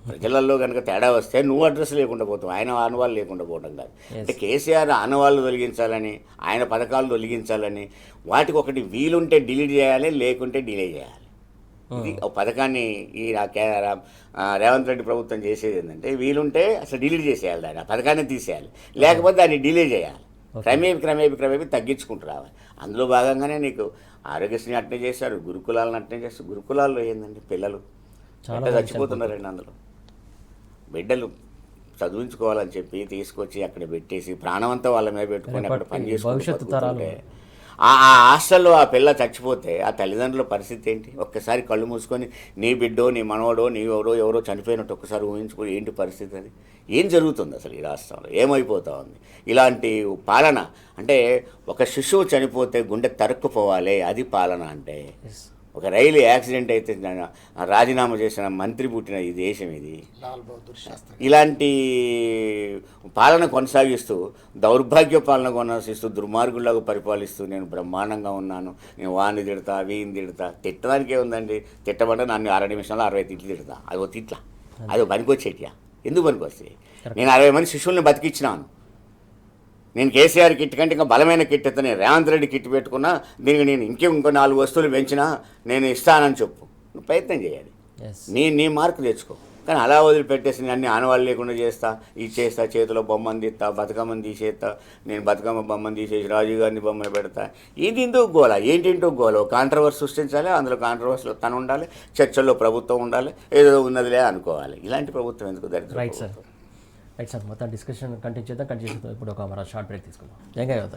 ప్రజలలో కనుక తేడా వస్తే నువ్వు అడ్రస్ లేకుండా పోతావు, ఆయన ఆనవాళ్ళు లేకుండా పోవడం కాదు. అంటే కేసీఆర్ ఆనవాళ్ళు తొలగించాలని, ఆయన పథకాలు తొలగించాలని, వాటికి ఒకటి వీలుంటే డిలీట్ చేయాలి, లేకుంటే డిలే చేయాలి. ఇది ఒక పథకాన్ని ఈ రేవంత్ రెడ్డి ప్రభుత్వం చేసేది ఏంటంటే, వీలుంటే అసలు డిలీట్ చేసేయాలి, దాన్ని ఆ పథకాన్ని తీసేయాలి, లేకపోతే దాన్ని డిలే చేయాలి. క్రమేపీ తగ్గించుకుంటూ రావాలి. అందులో భాగంగానే నీకు ఆరోగ్యశ్రీ అట్నే చేశారు, గురుకులాలను అట్నే చేస్తారు. గురుకులాల్లో ఏంటండి, పిల్లలు చచ్చిపోతున్నారండి. అందులో బిడ్డలు చదివించుకోవాలని చెప్పి తీసుకొచ్చి అక్కడ పెట్టేసి ప్రాణమంతా వాళ్ళ మీద పెట్టుకొని అక్కడ పని చేసుకుంటే ఆ హాస్టల్లో ఆ పిల్ల చచ్చిపోతే ఆ తల్లిదండ్రుల పరిస్థితి ఏంటి? ఒక్కసారి కళ్ళు మూసుకొని నీ బిడ్డో, నీ మనవడో, నీ ఎవరో చనిపోయినట్టు ఒక్కసారి ఊహించుకొని ఏంటి పరిస్థితి? అది ఏం జరుగుతుంది అసలు ఈ రాష్ట్రంలో? ఏమైపోతా ఉంది ఇలాంటి పాలన? అంటే ఒక శిశువు చనిపోతే గుండె తరుక్కుపోవాలి, అది పాలన అంటే. ఒక రైలు యాక్సిడెంట్ అయితే రాజీనామా చేసిన మంత్రి పుట్టిన ఈ దేశం ఇది. ఇలాంటి పాలన కొనసాగిస్తూ, దౌర్భాగ్య పాలన కొనసాగిస్తూ, దుర్మార్గుల్లాగా పరిపాలిస్తూ నేను బ్రహ్మాండంగా ఉన్నాను, నేను వాడిని తిడతా, వీని తిట్టడానికే ఉందండి. తిట్టమంటే నన్ను 6 నిమిషాల్లో 60 తిట్లు తిడతా. అదో తిట్లా, అదో పనికొచ్చేటియా? ఎందుకు పనికొస్తాయి? నేను 60 మంది శిష్యుల్ని బతికిచ్చినాను. నేను కేసీఆర్ కిట్ కంటే ఇంకా బలమైన కిట్ ఎత్తా, నేను రేవంత్ రెడ్డి కిట్ పెట్టుకున్నా, దీనికి నేను ఇంకో 4 వస్తువులు పెంచినా నేను ఇస్తానని చెప్పు. నువ్వు ప్రయత్నం చేయాలి, నీ మార్కు తెచ్చుకో. కానీ అలా వదిలిపెట్టేసి అన్ని ఆనవాళ్ళు లేకుండా చేస్తా, ఇది చేస్తా, చేతిలో బొమ్మను తీస్తా, బతుకమ్మని తీసేస్తా, నేను బతుకమ్మ బొమ్మను తీసేసి రాజీవ్ గాంధీ బొమ్మను పెడతా. ఇది ఎందుకు గోల? ఏంటింటూ గోల? కాంట్రవర్సీ సృష్టించాలి, అందులో కాంట్రవర్సీలో తను ఉండాలి, చర్చల్లో ప్రభుత్వం ఉండాలి, ఏదో ఉన్నదిలే అనుకోవాలి. ఇలాంటి ప్రభుత్వం ఎందుకు దరిద్రం? రైట్ సార్, మొత్తం డిస్కషన్ కంటిన్యూ చేద్దాం. ఇప్పుడు ఒక షార్ట్ బ్రేక్ తీసుకుందాం. జంగయ్య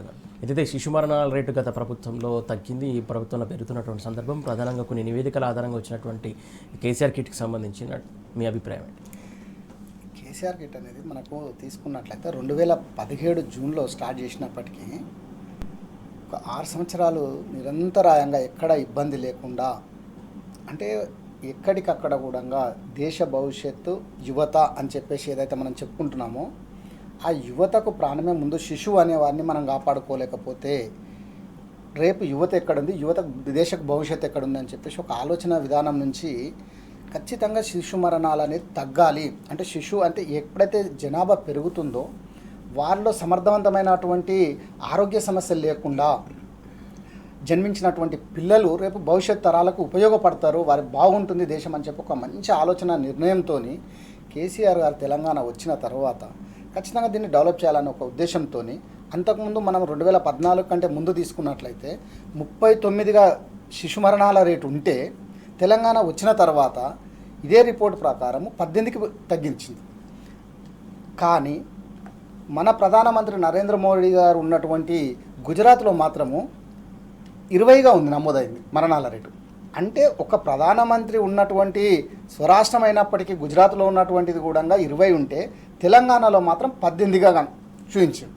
ఏదైతే శిశు మరణాల రేటు గత ప్రభుత్వంలో తగ్గింది, ఈ ప్రభుత్వంలో పెరుగుతున్నటువంటి సందర్భం, ప్రధానంగా కొన్ని నివేదికల ఆధారంగా వచ్చినటువంటి కేసీఆర్ కిట్కి సంబంధించిన మీ అభిప్రాయం ఏంటి? కేసీఆర్ కిట్ అనేది మనకు తీసుకున్నట్లయితే 2017 జూన్లో స్టార్ట్ చేసినప్పటికీ ఒక 6 సంవత్సరాలు నిరంతరాయంగా ఎక్కడ ఇబ్బంది లేకుండా, అంటే ఎక్కడికక్కడ కూడా దేశ భవిష్యత్తు యువత అని చెప్పేసి ఏదైతే మనం చెప్పుకుంటున్నామో ఆ యువతకు ప్రాణమే ముందు, శిశువు అనేవారిని మనం కాపాడుకోలేకపోతే రేపు యువత ఎక్కడుంది, యువత దేశకు భవిష్యత్తు ఎక్కడుంది అని చెప్పేసి ఒక ఆలోచన విధానం నుంచి ఖచ్చితంగా శిశు మరణాలు అనేది తగ్గాలి. అంటే శిశువు అంటే ఎప్పుడైతే జనాభా పెరుగుతుందో వారిలో సమర్థవంతమైనటువంటి ఆరోగ్య సమస్యలు లేకుండా జన్మించినటువంటి పిల్లలు రేపు భవిష్యత్ తరాలకు ఉపయోగపడతారు, వారి బాగుంటుంది దేశం అని చెప్పి ఒక మంచి ఆలోచన నిర్ణయంతో కేసీఆర్ గారు తెలంగాణ వచ్చిన తర్వాత ఖచ్చితంగా దీన్ని డెవలప్ చేయాలనే ఒక ఉద్దేశంతో, అంతకుముందు మనం 2014 కంటే ముందు తీసుకున్నట్లయితే 39గా శిశు మరణాల రేటు ఉంటే తెలంగాణ వచ్చిన తర్వాత ఇదే రిపోర్ట్ ప్రకారం 18కి తగ్గించింది. కానీ మన ప్రధానమంత్రి నరేంద్ర మోడీ గారు ఉన్నటువంటి గుజరాత్లో మాత్రము 20గా ఉంది నమోదైంది మరణాల రేటు. అంటే ఒక ప్రధానమంత్రి ఉన్నటువంటి స్వరాష్ట్రం అయినప్పటికీ గుజరాత్లో ఉన్నటువంటిది కూడా 20 ఉంటే తెలంగాణలో మాత్రం 18గా చూపించింది.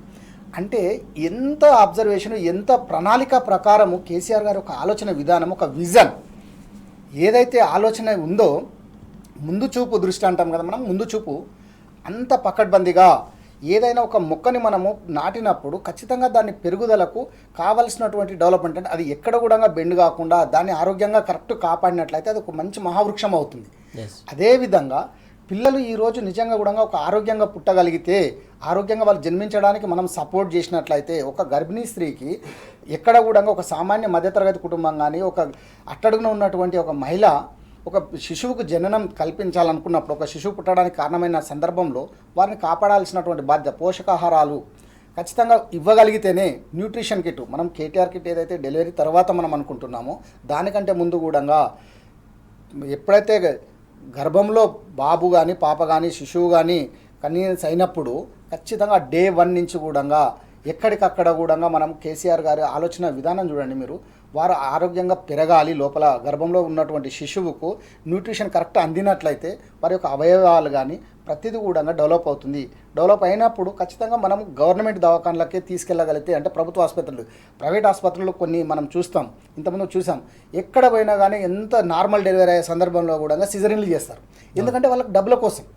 అంటే ఎంత అబ్జర్వేషన్, ఎంత ప్రణాళిక ప్రకారము కేసీఆర్ గారి ఒక ఆలోచన విధానం, ఒక విజన్ ఏదైతే ఆలోచన ఉందో, ముందు చూపు దృష్టి అంటాం కదా మనం, ముందు చూపు అంత పకడ్బందీగా ఏదైనా ఒక మొక్కని మనము నాటినప్పుడు ఖచ్చితంగా దాని పెరుగుదలకు కావలసినటువంటి డెవలప్మెంట్ అంటే అది ఎక్కడ కూడా బెండ్ కాకుండా దాన్ని ఆరోగ్యంగా కరెక్ట్ కాపాడినట్లయితే అది ఒక మంచి మహావృక్షం అవుతుంది. అదేవిధంగా పిల్లలు ఈరోజు నిజంగా కూడా ఒక ఆరోగ్యంగా పుట్టగలిగితే, ఆరోగ్యంగా వాళ్ళు జన్మించడానికి మనం సపోర్ట్ చేసినట్లయితే ఒక గర్భిణీ స్త్రీకి ఎక్కడ కూడా ఒక సామాన్య మధ్యతరగతి కుటుంబం కానీ, ఒక అట్టడుగున ఉన్నటువంటి ఒక మహిళ ఒక శిశువుకు జననం కల్పించాలనుకున్నప్పుడు, ఒక శిశువు పుట్టడానికి కారణమైన సందర్భంలో వారిని కాపాడాల్సినటువంటి బాధ్యత, పోషకాహారాలు ఖచ్చితంగా ఇవ్వగలిగితేనే న్యూట్రిషన్ కిట్, మనం కేటీఆర్ కిట్ ఏదైతే డెలివరీ తర్వాత మనం అనుకుంటున్నామో దానికంటే ముందు కూడా ఎప్పుడైతే గర్భంలో బాబు కానీ పాప కానీ శిశువు కానీ కన్వీనియన్స్ అయినప్పుడు ఖచ్చితంగా డే 1 నుంచి కూడా ఎక్కడికక్కడ కూడా మనం కేసీఆర్ గారి ఆలోచన విధానం చూడండి మీరు, వారు ఆరోగ్యంగా పెరగాలి, లోపల గర్భంలో ఉన్నటువంటి శిశువుకు న్యూట్రిషన్ కరెక్ట్ అందినట్లయితే వారి యొక్క అవయవాలు కానీ ప్రతిదీ కూడా డెవలప్ అవుతుంది. డెవలప్ అయినప్పుడు ఖచ్చితంగా మనం గవర్నమెంట్ దవాఖానలకే తీసుకెళ్ళగలిగితే, అంటే ప్రభుత్వ ఆసుపత్రులు, ప్రైవేట్ ఆసుపత్రులు కొన్ని మనం చూస్తాం, ఇంతకుముందు చూసాం, ఎక్కడ పోయినా కానీ ఎంత నార్మల్ డెలివరీ అయ్యే సందర్భంలో కూడా సిజరీన్లు చేస్తారు. ఎందుకంటే వాళ్ళకి డబ్బుల కోసం,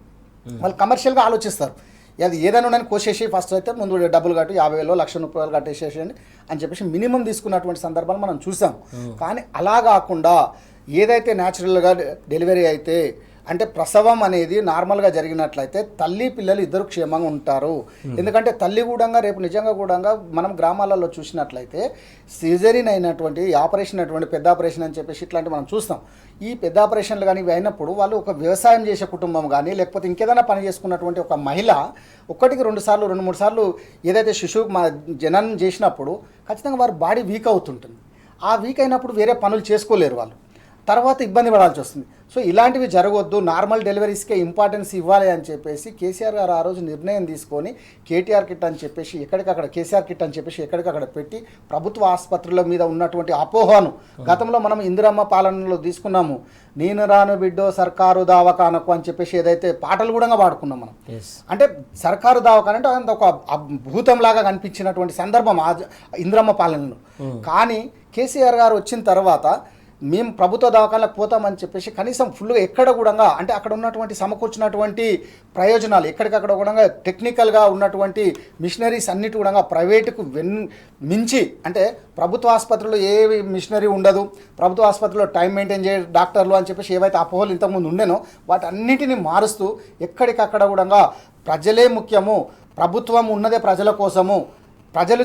వాళ్ళు కమర్షియల్గా ఆలోచిస్తారు. అది ఏదైనా ఉండని కోసేసి ఫస్ట్ అయితే ముందు డబ్బులు కట్టి 50,000 1,30,000 కట్టేసేయండి అని చెప్పేసి మినిమం తీసుకున్నటువంటి సందర్భాలు మనం చూసాం. కానీ అలా కాకుండా ఏదైతే న్యాచురల్గా డెలివరీ అయితే, అంటే ప్రసవం అనేది నార్మల్గా జరిగినట్లయితే తల్లి పిల్లలు ఇద్దరు క్షేమంగా ఉంటారు. ఎందుకంటే తల్లి కూడా రేపు నిజంగా కూడా మనం గ్రామాలలో చూసినట్లయితే సిజరీన్ అయినటువంటి ఆపరేషన్ అయినటువంటి పెద్ద ఆపరేషన్ అని చెప్పేసి ఇట్లాంటివి మనం చూస్తాం. ఈ పెద్ద ఆపరేషన్లు కానీ ఇవి అయినప్పుడు వాళ్ళు ఒక వ్యవసాయం చేసే కుటుంబం కానీ లేకపోతే ఇంకేదైనా పని చేసుకున్నటువంటి ఒక మహిళ 1కి 2 సార్లు 2-3 సార్లు ఏదైతే శిశువు జననం చేసినప్పుడు ఖచ్చితంగా వారి బాడీ వీక్ అవుతుంటుంది. ఆ వీక్ అయినప్పుడు వేరే పనులు చేసుకోలేరు, వాళ్ళు తర్వాత ఇబ్బంది పడాల్సి వస్తుంది. సో ఇలాంటివి జరగవద్దు, నార్మల్ డెలివరీస్కే ఇంపార్టెన్స్ ఇవ్వాలి అని చెప్పేసి కేసీఆర్ గారు ఆ రోజు నిర్ణయం తీసుకొని కేటీఆర్ కిట్ అని చెప్పేసి ఎక్కడికక్కడ, కేసీఆర్ కిట్ అని చెప్పేసి ఎక్కడికక్కడ పెట్టి ప్రభుత్వ ఆసుపత్రుల మీద ఉన్నటువంటి అపోహను, గతంలో మనం ఇందిరమ్మ పాలనలో తీసుకున్నాము, నేను రాను బిడ్డో సర్కారు దావకానకు అని చెప్పేసి ఏదైతే పాటలు కూడా పాడుకున్నాం మనం. అంటే సర్కారు దావకాన అంటే అంత ఒక భూతంలాగా కనిపించినటువంటి సందర్భం ఇందిరమ్మ పాలనలో. కానీ కేసీఆర్ గారు వచ్చిన తర్వాత మేము ప్రభుత్వ దవాఖానలకు పోతామని చెప్పేసి కనీసం ఫుల్గా ఎక్కడ కూడా, అంటే అక్కడ ఉన్నటువంటి సమకూర్చున్నటువంటి ప్రయోజనాలు ఎక్కడికక్కడ కూడా టెక్నికల్గా ఉన్నటువంటి మిషనరీస్ అన్నిటి కూడా ప్రైవేటుకు మించి, అంటే ప్రభుత్వ ఆసుపత్రిలో ఏ మిషనరీ ఉండదు, ప్రభుత్వ ఆసుపత్రిలో టైం మెయింటైన్ చేయ డాక్టర్లు అని చెప్పేసి ఏవైతే అపోహలు ఇంతకుముందు ఉండేనో వాటన్నిటిని మారుస్తూ ఎక్కడికక్కడ కూడా ప్రజలే ముఖ్యము, ప్రభుత్వం ఉన్నదే ప్రజల కోసము, ప్రజలు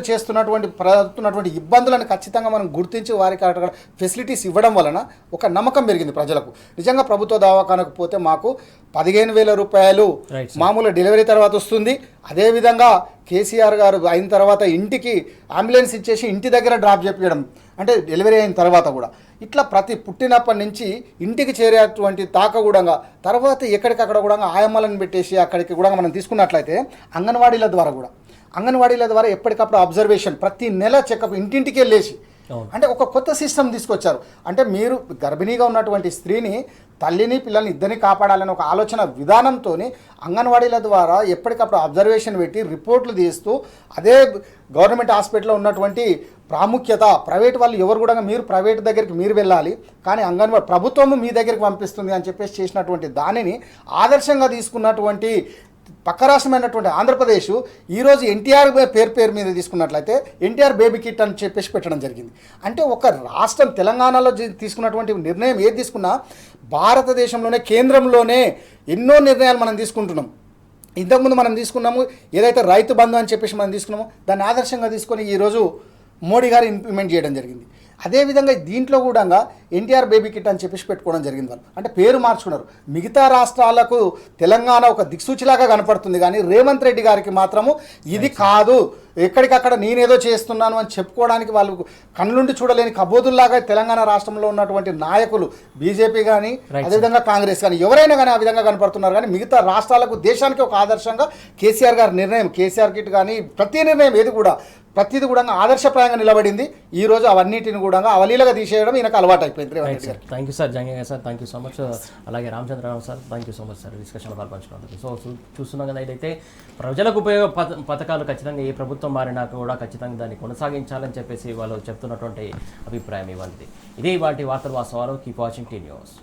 పడుతున్నటువంటి ఇబ్బందులను ఖచ్చితంగా మనం గుర్తించి వారికి అక్కడ ఫెసిలిటీస్ ఇవ్వడం వలన ఒక నమ్మకం పెరిగింది ప్రజలకు. నిజంగా ప్రభుత్వ దవాఖానకు పోతే మాకు 15,000 రూపాయలు మామూలు డెలివరీ తర్వాత వస్తుంది. అదేవిధంగా కేసీఆర్ గారు అయిన తర్వాత ఇంటికి అంబులెన్స్ ఇచ్చేసి ఇంటి దగ్గర డ్రాప్ చేపించడం, అంటే డెలివరీ అయిన తర్వాత కూడా ఇట్లా ప్రతి పుట్టినప్పటి నుంచి ఇంటికి చేరేటువంటి తాక కూడా తర్వాత ఎక్కడికక్కడ కూడా ఆయమ్మలను పెట్టేసి అక్కడికి కూడా మనం తీసుకున్నట్లయితే అంగన్వాడీల ద్వారా ఎప్పటికప్పుడు అబ్జర్వేషన్, ప్రతి నెల చెకప్, ఇంటింటికి వెళ్ళేసి అంటే ఒక కొత్త సిస్టమ్ తీసుకొచ్చారు. అంటే మీరు గర్భిణీగా ఉన్నటువంటి స్త్రీని, తల్లిని, పిల్లల్ని ఇద్దరిని కాపాడాలని ఒక ఆలోచన విధానంతో అంగన్వాడీల ద్వారా ఎప్పటికప్పుడు అబ్జర్వేషన్ పెట్టి రిపోర్ట్లు తీస్తూ అదే గవర్నమెంట్ హాస్పిటల్లో ఉన్నటువంటి ప్రాముఖ్యత, ప్రైవేట్ వాళ్ళు ఎవరు కూడా మీరు ప్రైవేట్ దగ్గరికి మీరు వెళ్ళాలి, కానీ అంగన్వాడీ ప్రభుత్వము మీ దగ్గరికి పంపిస్తుంది అని చెప్పేసి చేసినటువంటి దానిని ఆదర్శంగా తీసుకున్నటువంటి పక్క రాష్ట్రమైనటువంటి ఆంధ్రప్రదేశ్ ఈరోజు ఎన్టీఆర్ పేరు మీద తీసుకున్నట్లయితే ఎన్టీఆర్ బేబీ కిట్ అని చెప్పేసి పెట్టడం జరిగింది. అంటే ఒక రాష్ట్రం తెలంగాణలో తీసుకున్నటువంటి నిర్ణయం ఏది తీసుకున్నా భారతదేశంలోనే కేంద్రంలోనే ఎన్నో నిర్ణయాలు మనం తీసుకుంటున్నాం. ఇంతకుముందు మనం తీసుకున్నాము ఏదైతే రైతు బంధు అని చెప్పేసి మనం తీసుకున్నామో దాన్ని ఆదర్శంగా తీసుకొని ఈరోజు మోడీ గారు ఇంప్లిమెంట్ చేయడం జరిగింది. అదేవిధంగా దీంట్లో కూడా ఎన్టీఆర్ బేబీ కిట్ అని చెప్పేసి పెట్టుకోవడం జరిగింది. వాళ్ళు అంటే పేరు మార్చుకున్నారు. మిగతా రాష్ట్రాలకు తెలంగాణ ఒక దిక్సూచిలాగా కనపడుతుంది, కానీ రేవంత్ రెడ్డి గారికి మాత్రము ఇది కాదు, ఎక్కడికక్కడ నేనేదో చేస్తున్నాను అని చెప్పుకోవడానికి వాళ్ళు కళ్ళుండి చూడలేని కబోదుల్లాగా తెలంగాణ రాష్ట్రంలో ఉన్నటువంటి నాయకులు బీజేపీ కానీ అదేవిధంగా కాంగ్రెస్ కానీ ఎవరైనా కానీ ఆ విధంగా కనపడుతున్నారు. కానీ మిగతా రాష్ట్రాలకు దేశానికి ఒక ఆదర్శంగా కేసీఆర్ గారి నిర్ణయం, కేసీఆర్ కిట్ కానీ ప్రతి నిర్ణయం ఏది కూడా ప్రతిది కూడా ఆదర్శప్రాయంగా నిలబడింది. ఈ రోజు అవన్నిటిని కూడా అవలీలగా తీసేయడం ఈయనకు అలవాటు అయిపోయింది. Thank you sir, Jangaiah sir, thank you so much. అలాగే Ramachandra Rao sir, thank you so much sir డిస్కషన్లో పాల్పంచుకున్నందుకు. సో చూస్తున్నాం కదా, ఇదైతే ప్రజలకు ఉపయోగ పథకాలు ఖచ్చితంగా ఏ ప్రభుత్వం మారినా కూడా ఖచ్చితంగా దాన్ని కొనసాగించాలని చెప్పేసి వాళ్ళు చెప్తున్నటువంటి అభిప్రాయం ఇవ్వండి. ఇదే వాటి వార్తలు వాస్తవాలు. Keep watching tea news.